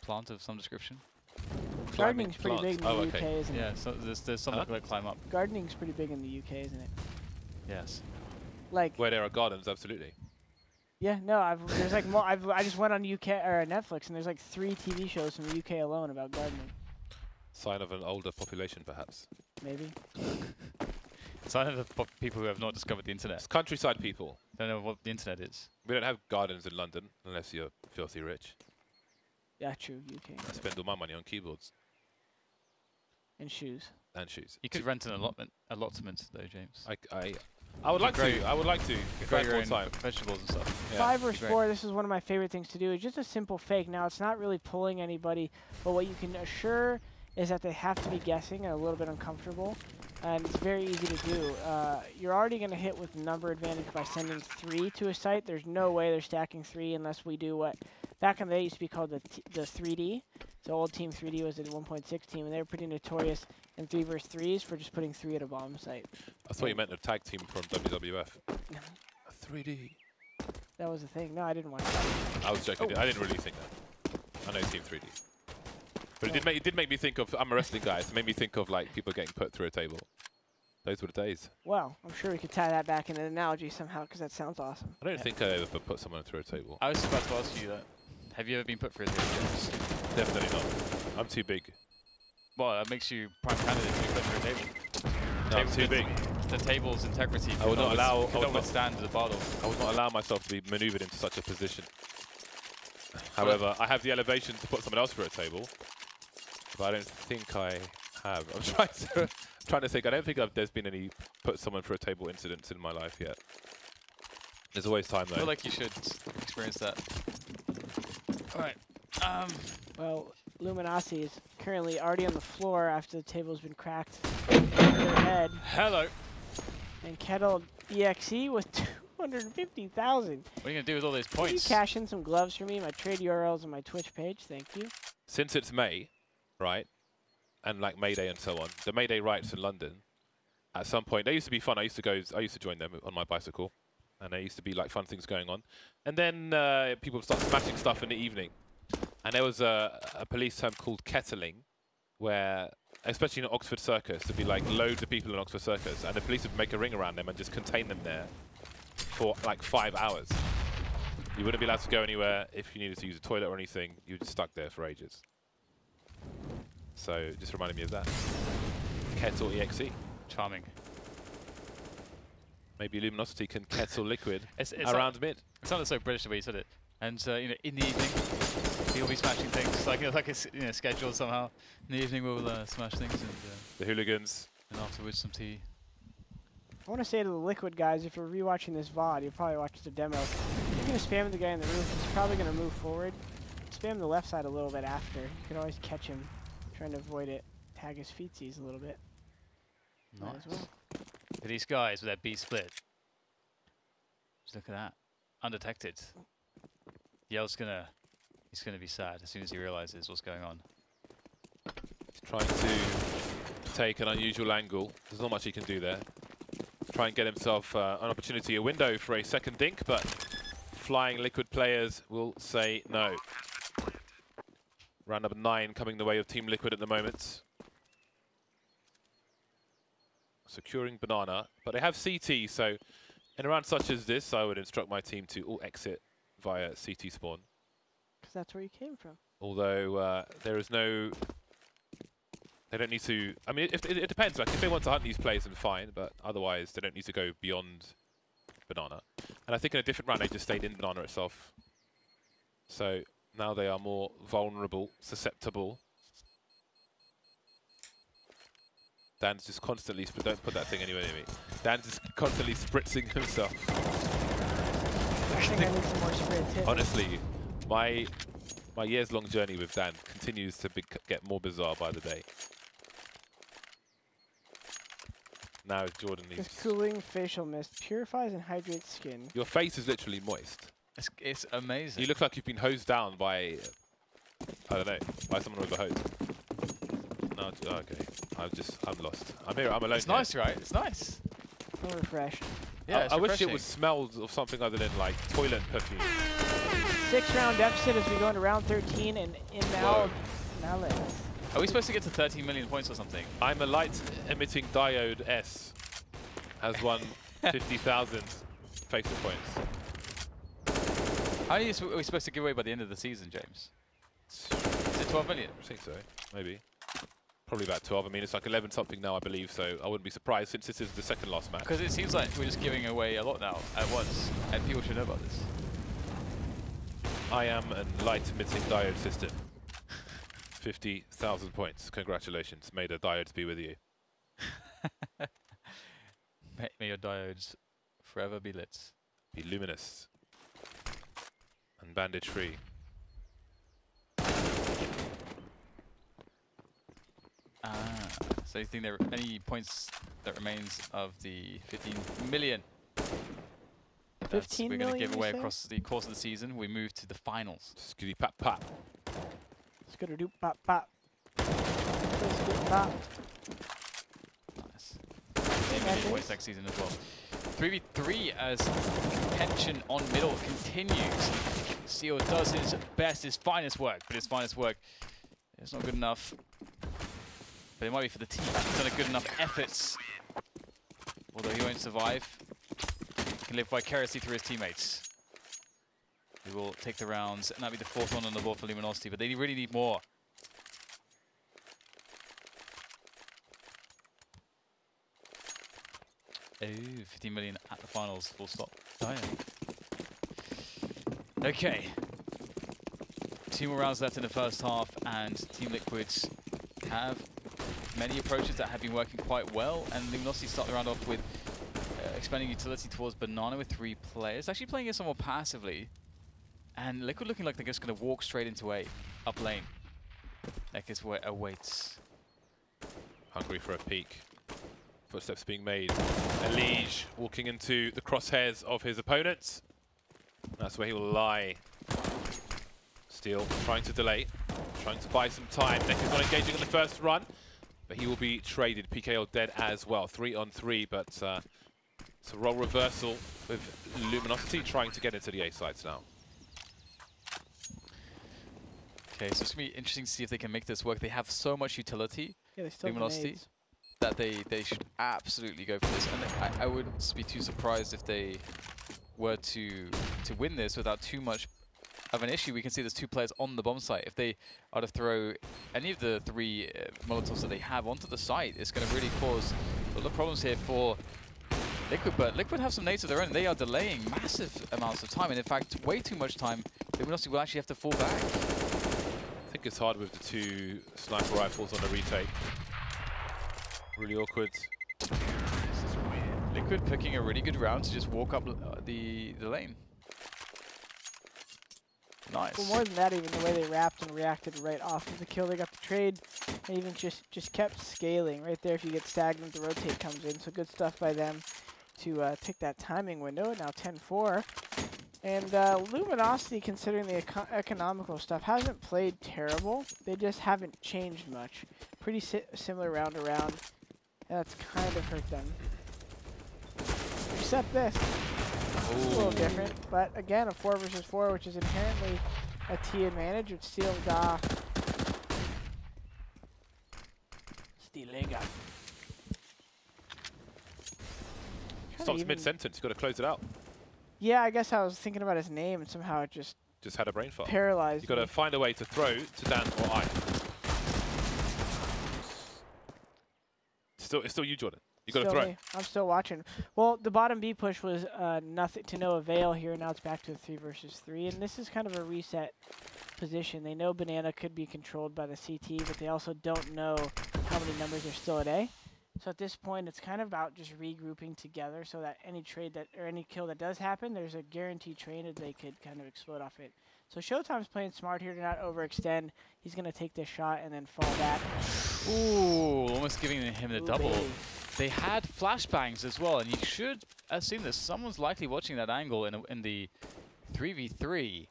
plant of some description. Gardening's pretty big in the UK, isn't it? Yeah, so there's something that climb up. Gardening's pretty big in the UK, isn't it? Yes. Like where there are gardens, absolutely. Yeah, no, there's like more. I just went on UK or Netflix, and there's like 3 TV shows from the UK alone about gardening. Sign of an older population, perhaps. Maybe. Sign of the people who have not discovered the internet. It's countryside people. Don't know what the internet is. We don't have gardens in London unless you're filthy rich. Yeah, true. UK. I spend all my money on keyboards. And shoes. And shoes. You could rent an allotment though, James. I would like to. I would like to. If I had more time. Vegetables and stuff. Yeah. 5 versus 4. This is one of my favorite things to do. It's just a simple fake. Now it's not really pulling anybody, but what you can assure is that they have to be guessing and a little bit uncomfortable, and it's very easy to do. You're already going to hit with number advantage by sending 3 to a site. There's no way they're stacking 3 unless we do what back in the day used to be called the 3D. So old Team 3D was a 1.6 team, and they were pretty notorious in 3 versus 3s for just putting 3 at a bomb site. I thought you meant a tag team from WWF. No. A 3D. That was the thing. No, I didn't want to. I was joking. I didn't really think that. I know Team 3D. But it did make me think of, I'm a wrestling guy, so it made me think of like people getting put through a table. Those were the days. Well, I'm sure we could tie that back in an analogy somehow, because that sounds awesome. I don't think I ever put someone through a table. I was about to ask you that. Have you ever been put through a table, James? Definitely not. I'm too big. Well, that makes you prime candidate to be put through a table. No, it's too big. The table's integrity I would not allow. could not withstand the bottle. I would not allow myself to be manoeuvred into such a position. However, I have the elevation to put someone else through a table, but I don't think I have. I'm trying to think. I don't think there's been any put someone through a table incidents in my life yet. There's always time though. I feel like you should experience that. All right. Well, Luminosity is currently already on the floor after the table's been cracked over their head. Hello. And Kettle EXE with 250,000. What are you gonna do with all those Can you points? cash in some gloves for me? My trade URLs on my Twitch page. Thank you. Since it's May, right, and like May Day and so on, the May Day riots in London, at some point, they used to be fun. I used to join them on my bicycle, and there used to be like fun things going on. And then people start smashing stuff in the evening. And there was a police term called kettling, where, especially in Oxford Circus, there'd be like loads of people in Oxford Circus, and the police would make a ring around them and just contain them there for like 5 hours. You wouldn't be allowed to go anywhere if you needed to use a toilet or anything. You were just stuck there for ages. So it just reminded me of that. Kettle EXE. Charming. Maybe Luminosity can kettle liquid It's around mid. It sounded so British the way you said it. And you know, in the evening, he'll be smashing things like it's scheduled somehow. In the evening, we'll smash things, and The hooligans. afterwards some tea. I want to say to the Liquid guys, if you're rewatching this VOD, you'll probably watch the demo. If you're going to spam the guy in the roof, he's probably going to move forward. Spam the left side a little bit after. You can always catch him trying to avoid it. Tag his feetsies a little bit. Might Nice. as well. Look at these guys with their B split. Just look at that. Undetected. Yell's he's gonna be sad as soon as he realizes what's going on. He's trying to take an unusual angle. There's not much he can do there. Try and get himself an opportunity, a window for a second dink, but flying Liquid players will say no. Round number 9 coming the way of Team Liquid at the moment. Securing banana, but they have CT, so in a round such as this, I would instruct my team to all exit via CT spawn. Because that's where you came from. Although there is no, they don't need to. I mean, it depends. Like if they want to hunt these players, then fine. But otherwise, they don't need to go beyond banana. And I think in a different round, they just stayed in banana itself. So now they are more vulnerable, susceptible. Dan's just constantly, don't put that thing anywhere near me. Dan's just constantly spritzing himself. I think I need some more spritz hits. Honestly, my years-long journey with Dan continues to get more bizarre by the day. Now it's Jordan. This cooling facial mist purifies and hydrates skin. Your face is literally moist. It's amazing. You look like you've been hosed down by, I don't know, by someone with a hose. No, okay. I'm lost. I'm here. I'm alone. It's nice, right? It's nice. I'm refreshed. Yeah, I wish it was smelled of something other than like toilet perfume. 6-round deficit as we go into round 13 and in now. Are we supposed to get to 13 million points or something? I'm a light emitting diode S. Has won 50,000 FACEIT points. How many are we supposed to give away by the end of the season, James? Is it 12 million? I think so. Maybe. Probably about 12. I mean, it's like 11 something now, I believe. So I wouldn't be surprised since this is the second last match. Because it seems like we're just giving away a lot now at once, and people should know about this. I am a light emitting diode system. 50,000 points. Congratulations. May the diodes be with you. May your diodes forever be lit. Be luminous. And bandage free. So you think there are any points that remains of the 15 million? 15 we're going to million, give away you say? across the course of the season. We move to the finals. Skitty pap pap. Scooter doop pop pop. Scoot pop. Nice. 15 million points next season as well. 3v3 as tension on middle continues. Seal does his best, his finest work, but his finest work is not good enough. But it might be for the team. He's done a good enough efforts. Although he won't survive. He can live vicariously through his teammates. He will take the rounds, and that'll be the fourth one on the board for Luminosity, but they really need more. Oh, 15 million at the finals, full stop. Oh, yeah. Okay. 2 more rounds left in the first half, and Team Liquid's have many approaches that have been working quite well, and Luminosity start the round off with expanding utility towards Banana with 3 players. Actually playing it somewhat passively, and Liquid looking like they're just going to walk straight into A, up lane. Nekis awaits. Hungry for a peek. Footsteps being made. Elige walking into the crosshairs of his opponents. That's where he will lie. Steel trying to delay, trying to buy some time. Nekis not engaging in the first run, but he will be traded. PKO dead as well. 3 on 3, but it's a role reversal with Luminosity trying to get into the A sides now. Okay, so it's going to be interesting to see if they can make this work. They have so much utility, Yeah, they still Luminosity, that they should absolutely go for this. And I wouldn't be too surprised if they were to win this without too much of an issue. We can see there's 2 players on the bomb site. If they are to throw any of the 3 Molotovs that they have onto the site, it's going to really cause a lot of problems here for Liquid. But Liquid have some nades of their own. They are delaying massive amounts of time, and in fact, way too much time. Luminosity will actually have to fall back. I think it's hard with the 2 sniper rifles on the retake. Really awkward. This is weird. Liquid picking a really good round to just walk up the lane. Nice. Well, more than that, even the way they wrapped and reacted right off of the kill, they got the trade, and even just kept scaling. Right there, if you get stagnant, the rotate comes in. So good stuff by them to take that timing window. Now 10-4. And Luminosity, considering the economical stuff, hasn't played terrible. They just haven't changed much. Pretty similar round to round. And that's kind of hurt them. Except this. It's a little different, but again, a 4 versus 4, which is inherently a T advantage. It's still Stilega. Stops mid-sentence, you've got to close it out. Yeah, I guess I was thinking about his name, and somehow it just had a brain fart. Paralyzed. You've got to find a way to throw to Dan or I. It's still you, Jordan. You got to throw. Me. I'm still watching. Well, the bottom B push was nothing to no avail here. Now it's back to a 3 versus 3, and this is kind of a reset position. They know Banana could be controlled by the CT, but they also don't know how many numbers are still at A. So at this point, it's kind of about just regrouping together so that any trade that or any kill that does happen, there's a guaranteed trade that they could kind of explode off it. So Showtime's playing smart here to not overextend. He's going to take this shot and then fall back. Ooh, almost giving him the double. Baby. They had flashbangs as well, and you should assume that someone's likely watching that angle in the 3v3.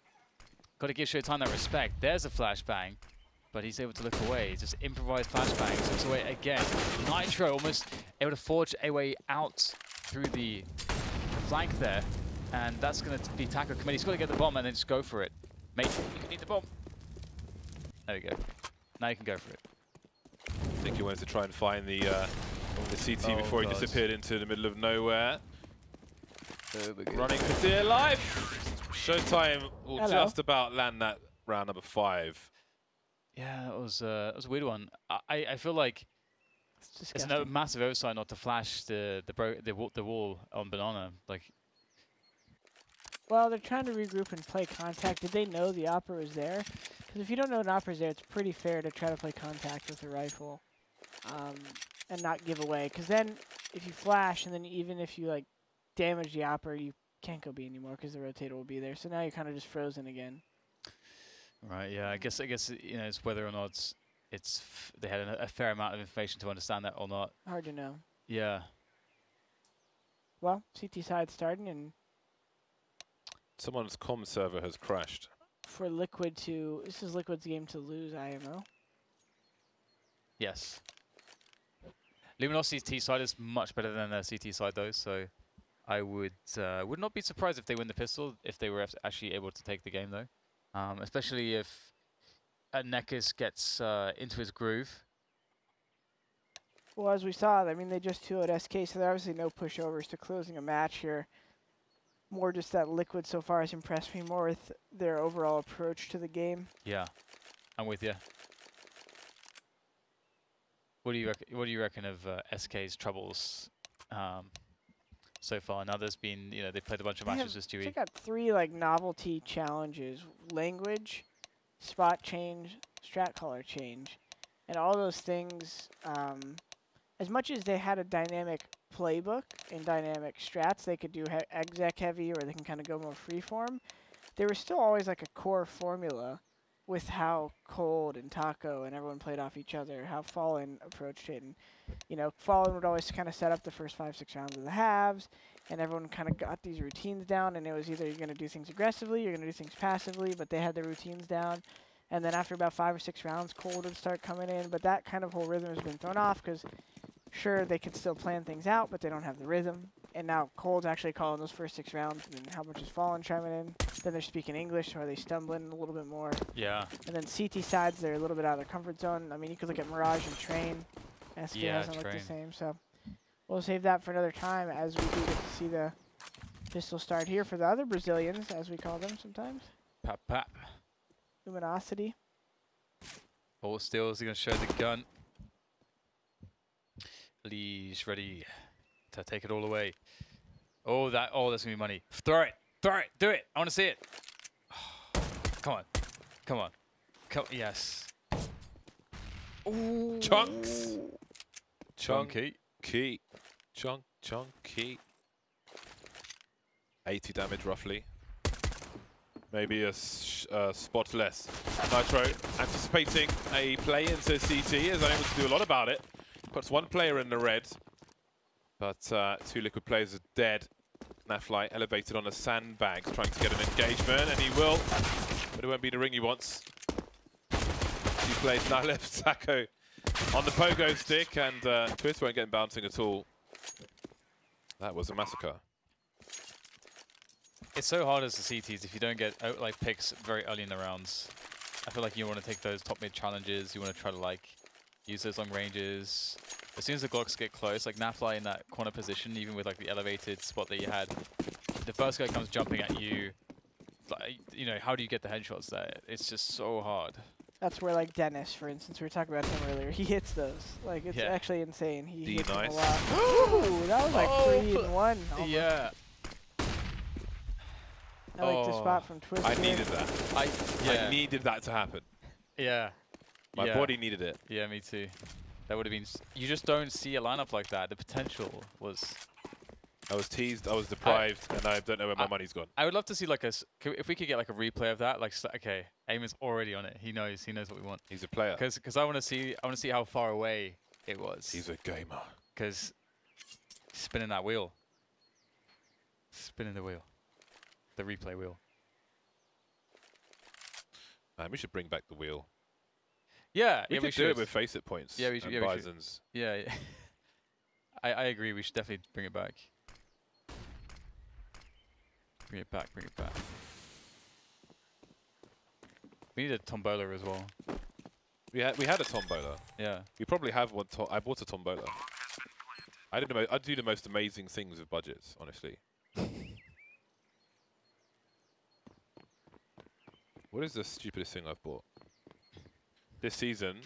Got to give Showtime that respect. There's a flashbang, but he's able to look away. Just improvised flashbangs. Looks away again. Nitro almost able to forge a way out through the flank there, and that's going to be Taco committee. He's got to get the bomb and then just go for it. Mate, you can need the bomb. There we go. Now you can go for it. I think he wanted to try and find the CT before he disappeared into the middle of nowhere. Running for dear life. Showtime will just about land that round number 5. Yeah, that was a weird one. I feel like it's a massive oversight not to flash the wall on Banana. Like, well, they're trying to regroup and play contact. Did they know the opera was there? Because if you don't know an opera's there, it's pretty fair to try to play contact with a rifle and not give away. Because then, if you flash and then even if you like damage the opera, you can't go B anymore because the rotator will be there. So now you're kind of just frozen again. Right. Yeah. I guess you know it's whether or not they had a fair amount of information to understand that or not. Hard to know. Yeah. Well, CT side starting, and someone's comm server has crashed. For Liquid to, this is Liquid's game to lose, IMO. Yes. Luminosity's T side is much better than their CT side though, so I would not be surprised if they win the pistol, if they were actually able to take the game though. Especially if Nekis gets into his groove. Well, as we saw, I mean, they just 2-0'd SK, so there are obviously no pushovers to closing a match here. More just that Liquid so far has impressed me more with their overall approach to the game. Yeah, I'm with you. What do you reckon of SK's troubles so far. Now there's been, you know, they've played a bunch of matches with They Stewie. got 3 like novelty challenges: language, spot change, strat color change, and all those things. As much as they had a dynamic playbook and dynamic strats, they could do exec heavy, or they can kind of go more freeform. There was still always like a core formula with how Cold and Taco and everyone played off each other, how Fallen approached it. And, you know, Fallen would always kind of set up the first 5-6 rounds of the halves, and everyone kind of got these routines down, and it was either you're going to do things aggressively, you're going to do things passively, but they had their routines down. And then after about 5 or 6 rounds, Cold would start coming in, but that kind of whole rhythm has been thrown off because, sure, they could still plan things out, but they don't have the rhythm. And now Cold's actually calling those first 6 rounds, and how much is Fallen chiming in. Then they're speaking English, so are they stumbling a little bit more? Yeah. And then CT sides, they're a little bit out of their comfort zone. I mean, you could look at Mirage and Train. SK hasn't looked the same, so we'll save that for another time as we do get to see the pistol start here for the other Brazilians, as we call them sometimes. Pap, pap. Luminosity. Hold still, is he going to show the gun? Lee's ready to take it all away. Oh, that's going to be money. Throw it, do it. I want to see it. Come on, come on. Yes. Ooh. Chunks. Chunky. Chunky. 80 damage roughly. Maybe a spot less. Nitro anticipating a play into CT, is unable to do a lot about it. Puts 1 player in the red, but 2 Liquid players are dead. Nafly elevated on a sandbag, trying to get an engagement, and he will, but it won't be the ring he wants. 2 plays now left. Taco on the pogo stick, and Twist won't get him bouncing at all. That was a massacre. It's so hard as the CTs if you don't get like picks very early in the rounds. I feel like you want to take those top mid challenges. You want to try to like use those long ranges. As soon as the Glocks get close, like Nafly in that corner position, even with like the elevated spot that you had, the first guy comes jumping at you. Like, you know, how do you get the headshots there? It's just so hard. That's where, like, Dennis, for instance, we were talking about him earlier. He hits those. Like, it's actually insane. He hits them a lot. Ooh, that was like 3 in 1. Almost. Yeah. I like the spot from Twist. I needed that. I needed that to happen. Yeah. My body needed it. Yeah, me too. That would have been... You just don't see a lineup like that. The potential was... I was teased, I was deprived, and I don't know where my money's gone. I would love to see like if we could get like a replay of that. Like, okay, Eamon's already on it. He knows what we want. He's a player. Because I want to see how far away it was. He's a gamer. Because spinning that wheel. Spinning the wheel. The replay wheel. Man, we should bring back the wheel. Yeah, we yeah, could do it with FACEIT points. Yeah, we should. And Bisons. Yeah, yeah. I agree. We should definitely bring it back. Bring it back. Bring it back. We need a tombola as well. We had a tombola. Yeah. We probably have one. I bought a tombola. I do the most amazing things with budgets, honestly. What is the stupidest thing I've bought? This season,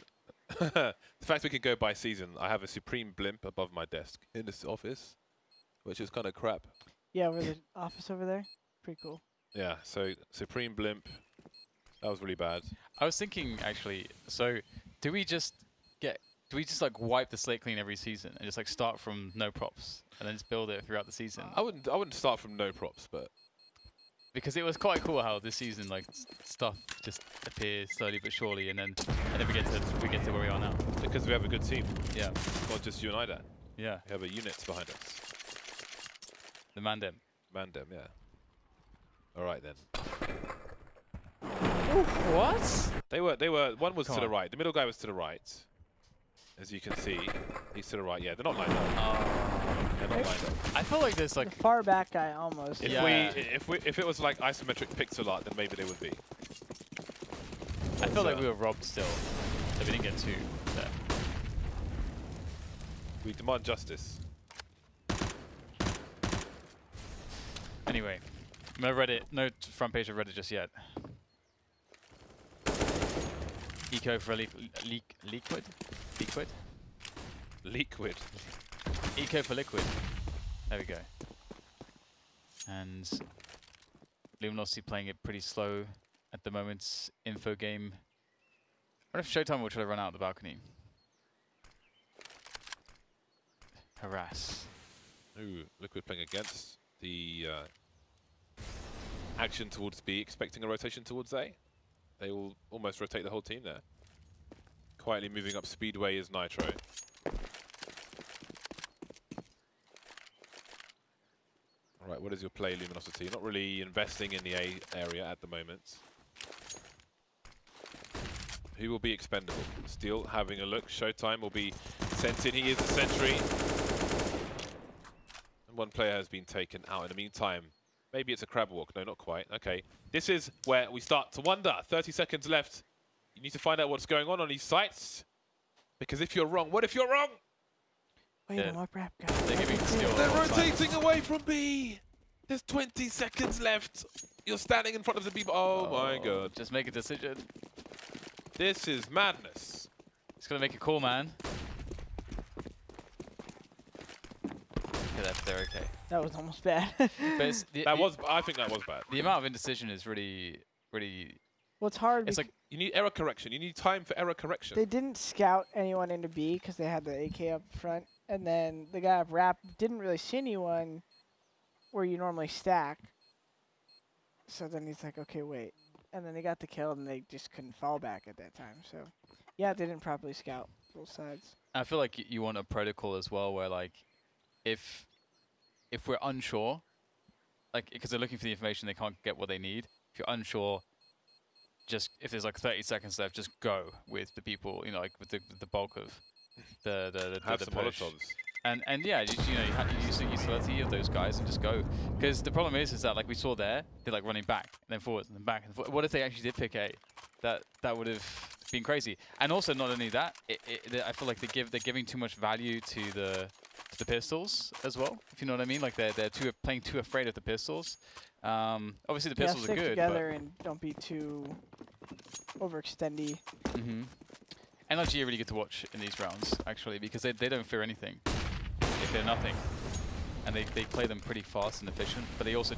the fact we can go by season, I have a Supreme blimp above my desk in this office, which is kind of crap. Yeah, over the office over there. Pretty cool. Yeah, so Supreme blimp, that was really bad. I was thinking actually, so do we just like wipe the slate clean every season and just like start from no props and then just build it throughout the season? I wouldn't start from no props, but because it was quite cool how this season like stuff just appears slowly but surely, and then we get to where we are now. Because we have a good team. Yeah. Not just you and I, Dan. Yeah. We have a unit behind us. The Mandem. Mandem, yeah. All right then. Ooh, what? They were. One was to the right. The middle guy was to the right. As you can see, he's to the right. Yeah, they're not lined up. They're not lined up. I feel like there's like the far back guy almost. If it was like isometric pixel art, then maybe they would be. I feel like we were robbed still. That we didn't get two there. We demand justice. Anyway, no Reddit, no front page of Reddit just yet. Eco for liquid. Eco for liquid. There we go. And Luminosity playing it pretty slow at the moment. Info game. I wonder if Showtime will try to run out the balcony. Harass. Ooh, Liquid playing against the action towards B, expecting a rotation towards A. They will almost rotate the whole team there. Quietly moving up Speedway is Nitro. Alright, what is your play, Luminosity? You're not really investing in the A area at the moment. Who will be expendable? Steel having a look. Showtime will be sent in. He is the sentry. And one player has been taken out. In the meantime, maybe it's a crab walk. No, not quite. Okay. This is where we start to wonder. 30 seconds left. You need to find out what's going on these sites. Because if you're wrong, what if you're wrong? Wait, I'm up rap, guys. They're giving Steel. They're rotating away from B. There's 20 seconds left. You're standing in front of the B. Oh my god. Just make a decision. This is madness. It's gonna make a call, man. Okay, that's there. Okay. That was almost bad. But I think that was bad. The amount of indecision is really. Well, it's hard. It's like You need error correction. You need time for error correction. they didn't scout anyone into B because they had the AK up front, and then the guy up rap didn't really see anyone where you normally stack. So then he's like, okay, wait. And then they got the kill, and they just couldn't fall back at that time. So, yeah, they didn't properly scout both sides. I feel like you want a protocol as well, where like, if we're unsure, like because they're looking for the information, they can't get what they need. If you're unsure, just if there's like 30 seconds left, just go with the people, you know, like with the bulk of the Have some push. Molotovs. And yeah, you use the utility of those guys and just go. Because the problem is that like we saw there, they're like running back and then forwards and then back and forth. What if they actually did pick A? That would have been crazy. And also not only that, I feel like they're giving too much value to the pistols as well. If you know what I mean, like they're playing too afraid of the pistols. Obviously the pistols stick are good. Together and don't be too overextendy. NRG are really good to watch in these rounds actually because they don't fear anything. They fear nothing, and they play them pretty fast and efficient. But they also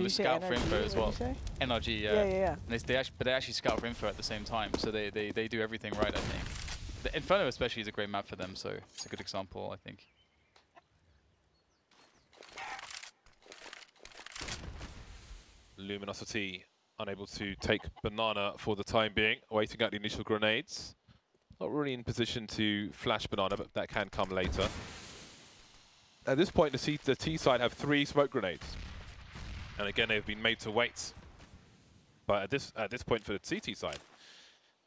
scout for info as well. NRG, yeah. And they actually scout for info at the same time. So they do everything right, I think. The Inferno especially is a great map for them, so it's a good example, I think. Luminosity unable to take Banana for the time being, waiting out the initial grenades. Not really in position to flash Banana, but that can come later. At this point, the T side have 3 smoke grenades. And again, they've been made to wait. But at this point for the CT side,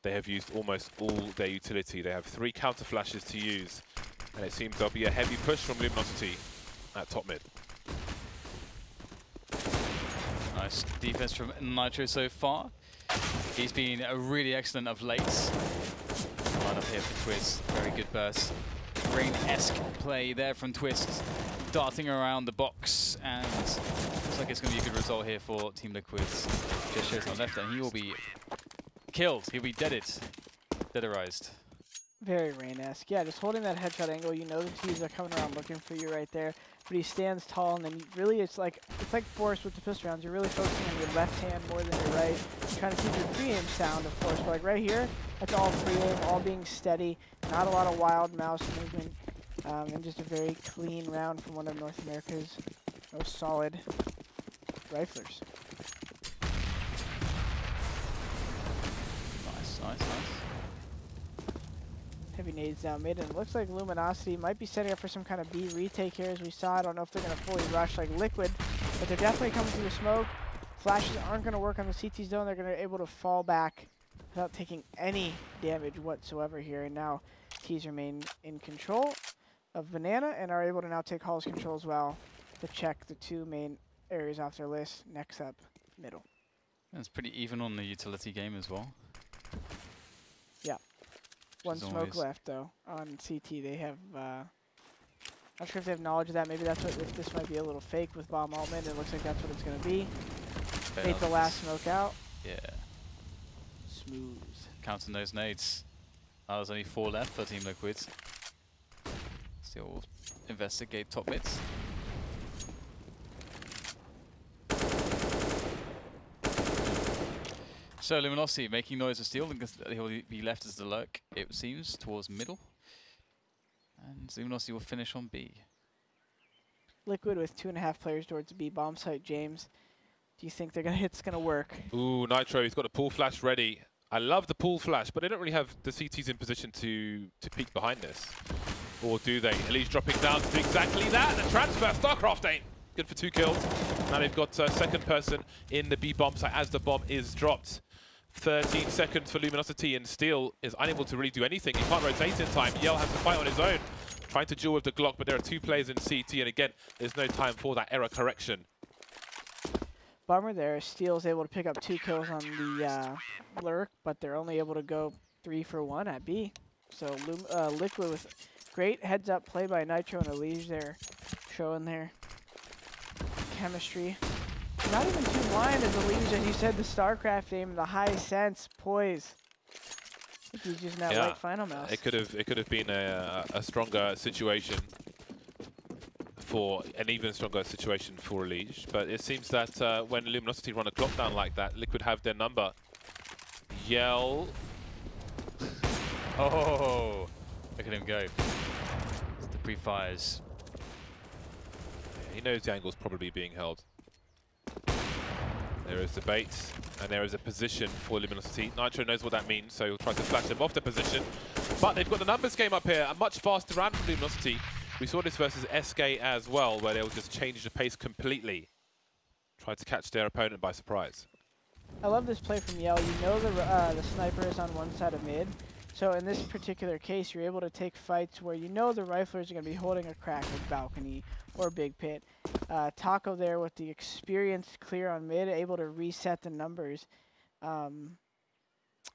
they have used almost all their utility. They have 3 counter flashes to use. And it seems there'll be a heavy push from Luminosity at top mid. Nice defense from Nitro so far. He's been really excellent of late. Line up here for Twist. Very good burst. Rain-esque play there from Twist. Darting around the box. And looks like it's going to be a good result here for Team Liquid's. Just shows on left and he will be killed. He'll be deaderized. Very Rain-esque. Yeah, just holding that headshot angle, you know the teams are coming around looking for you right there. But he stands tall, and then really it's like Forrest with the pistol rounds. You're really focusing on your left hand more than your right. You're trying to keep your pre-aim sound, of course. But like right here, that's all pre-aim, all being steady. Not a lot of wild mouse movement. And just a very clean round from one of North America's most solid riflers. Nice. Heavy nades down mid, and it looks like Luminosity might be setting up for some kind of B retake here as we saw. I don't know if they're going to fully rush like Liquid, but they're definitely coming through the smoke. Flashes aren't going to work on the CT zone. They're going to be able to fall back without taking any damage whatsoever here. And now T's remain in control of Banana and are able to now take Hall's control as well to check the 2 main areas off their list. Next up, middle. And it's pretty even on the utility game as well. Yeah. One As smoke always. left though on CT. They have not sure if they have knowledge of that. Maybe that's what this might be a little fake with bomb altman. It looks like that's what it's gonna be. Take the last smoke out. Yeah. Smooth. Counting those nades. There's only 4 left for Team Liquid. Still investigate top mids. So Luminosity making noise of steel, because he'll be left as the lurk, it seems, towards middle. And Luminosity will finish on B. Liquid with 2.5 players towards the B bomb site. James, do you think it's gonna work? Ooh, Nitro, he's got the pull flash ready. I love the pull flash, but they don't really have the CTs in position to peek behind this. Or do they? Elise dropping down to do exactly that. The transfer, StarCraft ain't good for 2 kills. Now they've got second person in the B bomb site as the bomb is dropped. 13 seconds for Luminosity, and Steel is unable to really do anything. He can't rotate in time. Yell has to fight on his own, trying to duel with the Glock, but there are 2 players in CT, and again, there's no time for that error correction. Bummer there. Steel's able to pick up 2 kills on the lurk, but they're only able to go 3 for 1 at B. So Liquid with great heads-up play by Nitro and Elige there, showing their chemistry. Not even too blind as Elige, as you said, the StarCraft aim, the high sense, poise. I think he's using that light final mouse. It could have been a stronger situation for an even stronger situation for Elige, but it seems that when Luminosity run a clock down like that, Liquid have their number. Yell. Oh, look at him go. The pre-fires. Yeah, he knows the angle's probably being held. There is the bait, and there is a position for Luminosity. Nitro knows what that means, so he'll try to flash them off the position. But they've got the numbers game up here, a much faster round from Luminosity. We saw this versus SK as well, where they'll just change the pace completely. Try to catch their opponent by surprise. I love this play from Yell. You know the sniper is on one side of mid. So in this particular case, you're able to take fights where you know the riflers are going to be holding a crack like balcony or big pit. Taco there with the experience clear on mid, able to reset the numbers,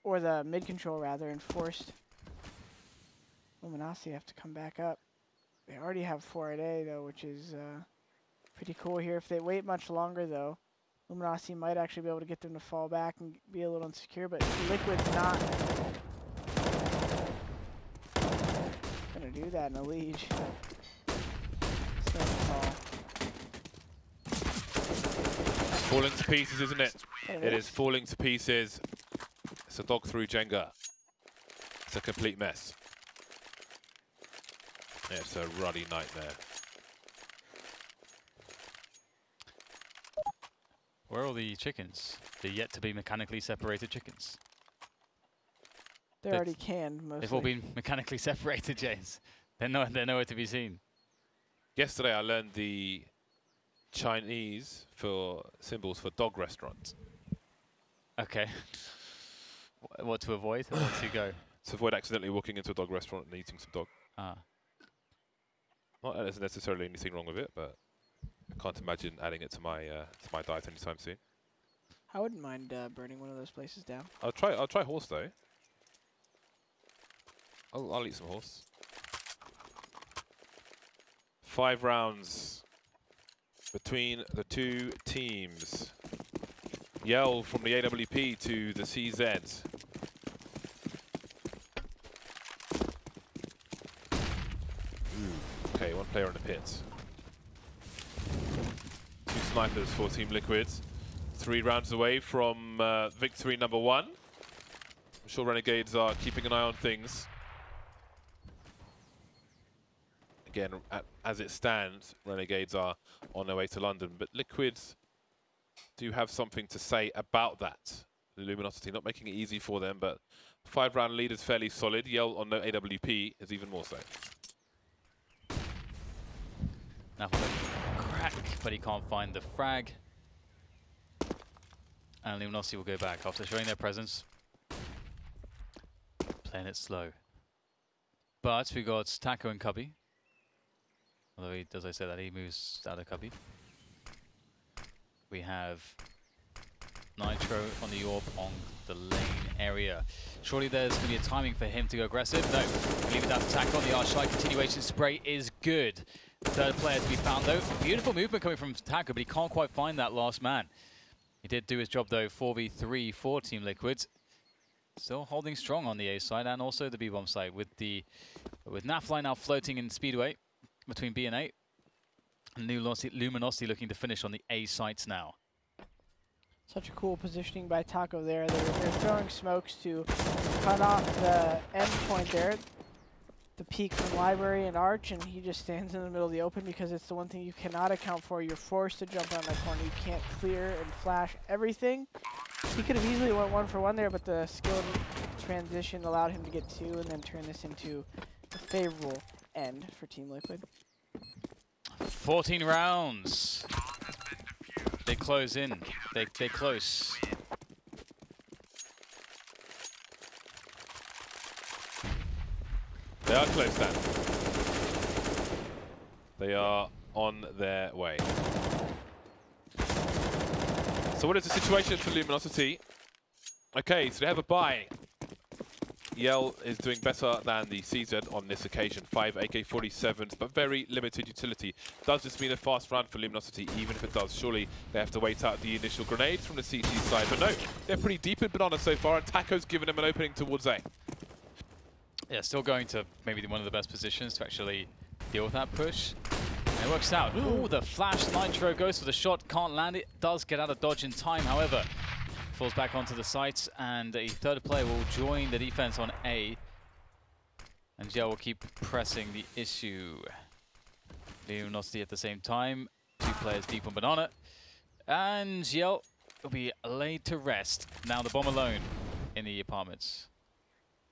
or the mid control rather, and forced Luminosity have to come back up. They already have 4 at A though, which is pretty cool here. If they wait much longer though, Luminosity might actually be able to get them to fall back and be a little insecure, but Liquid's not gonna do that in a Liege. It's falling to pieces, isn't it? It is falling to pieces. It's a dog through Jenga. It's a complete mess. It's a ruddy nightmare. Where are all the chickens? The yet to be mechanically separated chickens. They're already canned, mostly. They've all been mechanically separated, James. They're nowhere to be seen. Yesterday I learned the Chinese for symbols for dog restaurants. Okay. What to avoid? Or what to go? To avoid accidentally walking into a dog restaurant and eating some dog. Ah. Not that there's necessarily anything wrong with it, but I can't imagine adding it to my diet anytime soon. I wouldn't mind burning one of those places down. I'll try horse though. I'll eat some horse. 5 rounds between the 2 teams. Yell from the AWP to the CZ. Okay, 1 player in the pit. 2 snipers for Team Liquid. 3 rounds away from victory number 1. I'm sure Renegades are keeping an eye on things. Again, as it stands, Renegades are on their way to London, but Liquids do have something to say about that. The Luminosity not making it easy for them, but 5-round lead is fairly solid. Yell on no AWP is even more so. Now for the crack, but he can't find the frag. And Luminosity will go back after showing their presence. Playing it slow. But we got Taco and Cubby. Although he, as I said, that he moves out of Cubby. We have Nitro on the orb on the lane area. Surely there's going to be a timing for him to go aggressive. No, leave it down to Taco on the Archlight. Continuation spray is good. Third player to be found though. Beautiful movement coming from Taco, but he can't quite find that last man. He did do his job though. 4v3 for Team Liquid. Still holding strong on the A side and also the B bomb side with Nafly now floating in Speedway between B and A. And Luminosity looking to finish on the A sites now. Such a cool positioning by Taco there. They're throwing smokes to cut off the end point there, the peak from Library and Arch, and he just stands in the middle of the open because it's the one thing you cannot account for. You're forced to jump around that corner. You can't clear and flash everything. He could have easily went 1-for-1 there, but the skill transition allowed him to get 2 and then turn this into a favorable end for Team Liquid. 14 rounds. They close in. They close. They are close then. They are on their way. So what is the situation for Luminosity? Okay, so they have a bye. Yell is doing better than the CZ on this occasion. 5 AK-47s, but very limited utility. Does this mean a fast round for Luminosity? Even if it does, surely they have to wait out the initial grenades from the CT side. But no, they're pretty deep in Banana so far, and Taco's given them an opening towards A. Yeah, still going to maybe one of the best positions to actually deal with that push. And it works out. Ooh, the flash Nitro goes for the shot, can't land it, does get out of dodge in time, however. Falls back onto the sites, and a third player will join the defense on A. And Yell will keep pressing the issue. Luminosity at the same time. 2 players deep on Banana. And Yell will be laid to rest. Now the bomb alone in the apartments.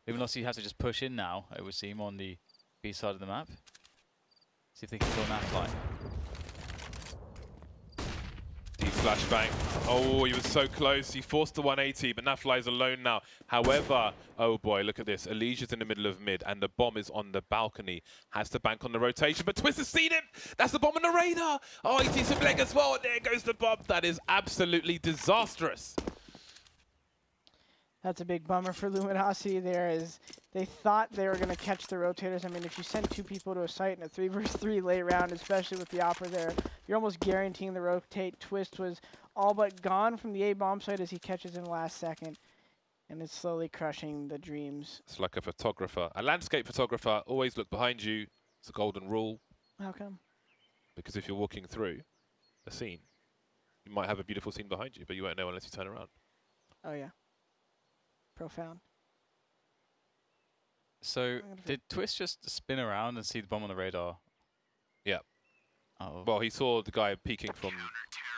Luminosity has to just push in now, it would seem, on the B side of the map. See if they can kill Nafly. Deep flashbang. Oh, he was so close. He forced the 180, but Nafly is alone now. However, oh boy, look at this. Alicia's in the middle of mid, and the bomb is on the balcony. Has to bank on the rotation, but Twist has seen him. That's the bomb on the radar. Oh, he sees some leg as well. There goes the bomb. That is absolutely disastrous. That's a big bummer for Luminosity there, is they thought they were going to catch the rotators. I mean, if you send 2 people to a site in a 3 versus 3 late round, especially with the Opera there, you're almost guaranteeing the rotate. Twist was all but gone from the A bomb site as he catches him last second, and it's slowly crushing the dreams. It's like a photographer. A landscape photographer, always look behind you. It's a golden rule. How come? Because if you're walking through a scene, you might have a beautiful scene behind you, but you won't know unless you turn around. Oh, yeah. Profound. So, did Twist just spin around and see the bomb on the radar? Yeah. Oh. Well, he saw the guy peeking from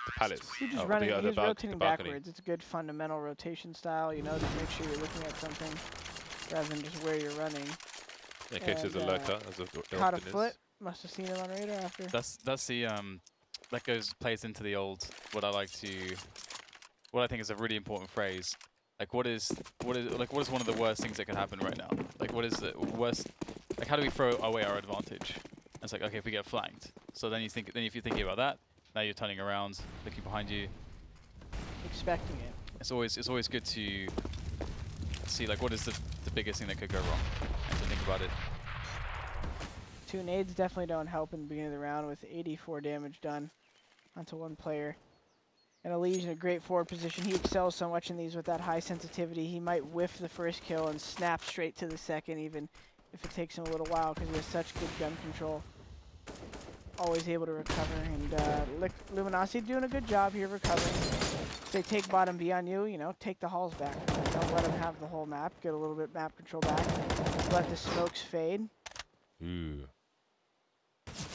the palace. He's just running, he's rotating backwards. It's a good fundamental rotation style, you know, to make sure you're looking at something rather than just where you're running. In case there's a lurker, as caught a foot. Must have seen it on radar after. That's the that plays into the old what I think is a really important phrase. Like what is one of the worst things that could happen right now? Like what is the worst? Like how do we throw away our advantage? And it's like, okay, if we get flanked. So then if you're thinking about that, now you're turning around, looking behind you, expecting it. It's always good to see like what is the biggest thing that could go wrong, and to think about it. 2 nades definitely don't help in the beginning of the round with 84 damage done onto 1 player. And Elige in a great forward position. He excels so much in these with that high sensitivity. He might whiff the first kill and snap straight to the second, even if it takes him a little while, because he has such good gun control. Always able to recover, and Luminosity doing a good job here recovering. If they take bottom B on you, you know, take the halls back. Don't let them have the whole map. Get a little bit map control back. Let the smokes fade. Ooh.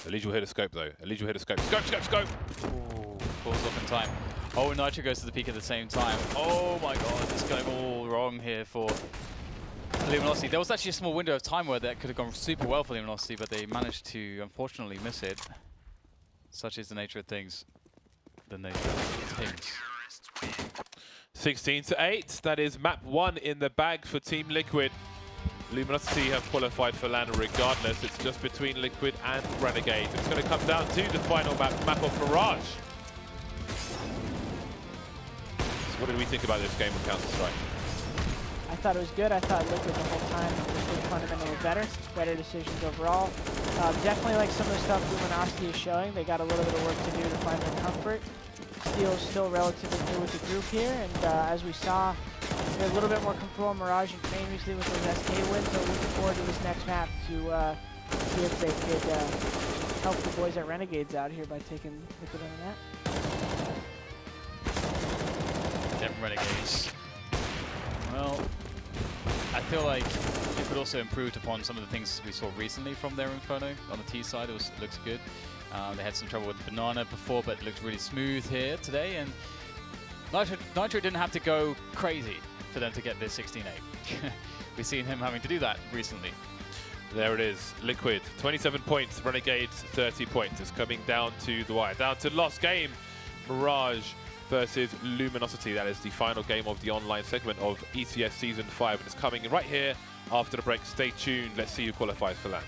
Elige will hit a scope though. Elige will hit a scope. Scope! Ooh, falls off in time. Oh, Nitro goes to the peak at the same time. Oh my god, this is going all wrong here for Luminosity. There was actually a small window of time where that could have gone super well for Luminosity, but they managed to unfortunately miss it. Such is the nature of things. The nature of things. 16-8. That is map 1 in the bag for Team Liquid. Luminosity have qualified for LAN regardless. It's just between Liquid and Renegade. It's going to come down to the final map of Mirage. So what did we think about this game of Counter-Strike? I thought it was good. I thought Liquid the whole time was fundamentally better decisions overall. Definitely like some of the stuff Luminosity is showing. They got a little bit of work to do to find their comfort. Steel is still relatively new with the group here, and as we saw, they're a little bit more comfortable in Mirage and previously with those SK wins, so looking forward to this next map to see if they could help the boys at Renegades out here by taking Liquid on the map. 7 Renegades. Well, I feel like it could also improve upon some of the things we saw recently from their Inferno on the T side. It looks good. They had some trouble with the banana before, but it looks really smooth here today. And Nitro didn't have to go crazy for them to get this 16-8. We've seen him having to do that recently. There it is. Liquid, 27 points. Renegades, 30 points. It's coming down to the wire. Down to the last game. Mirage versus Luminosity. That is the final game of the online segment of ECS Season 5. And it's coming right here after the break. Stay tuned. Let's see who qualifies for LAN.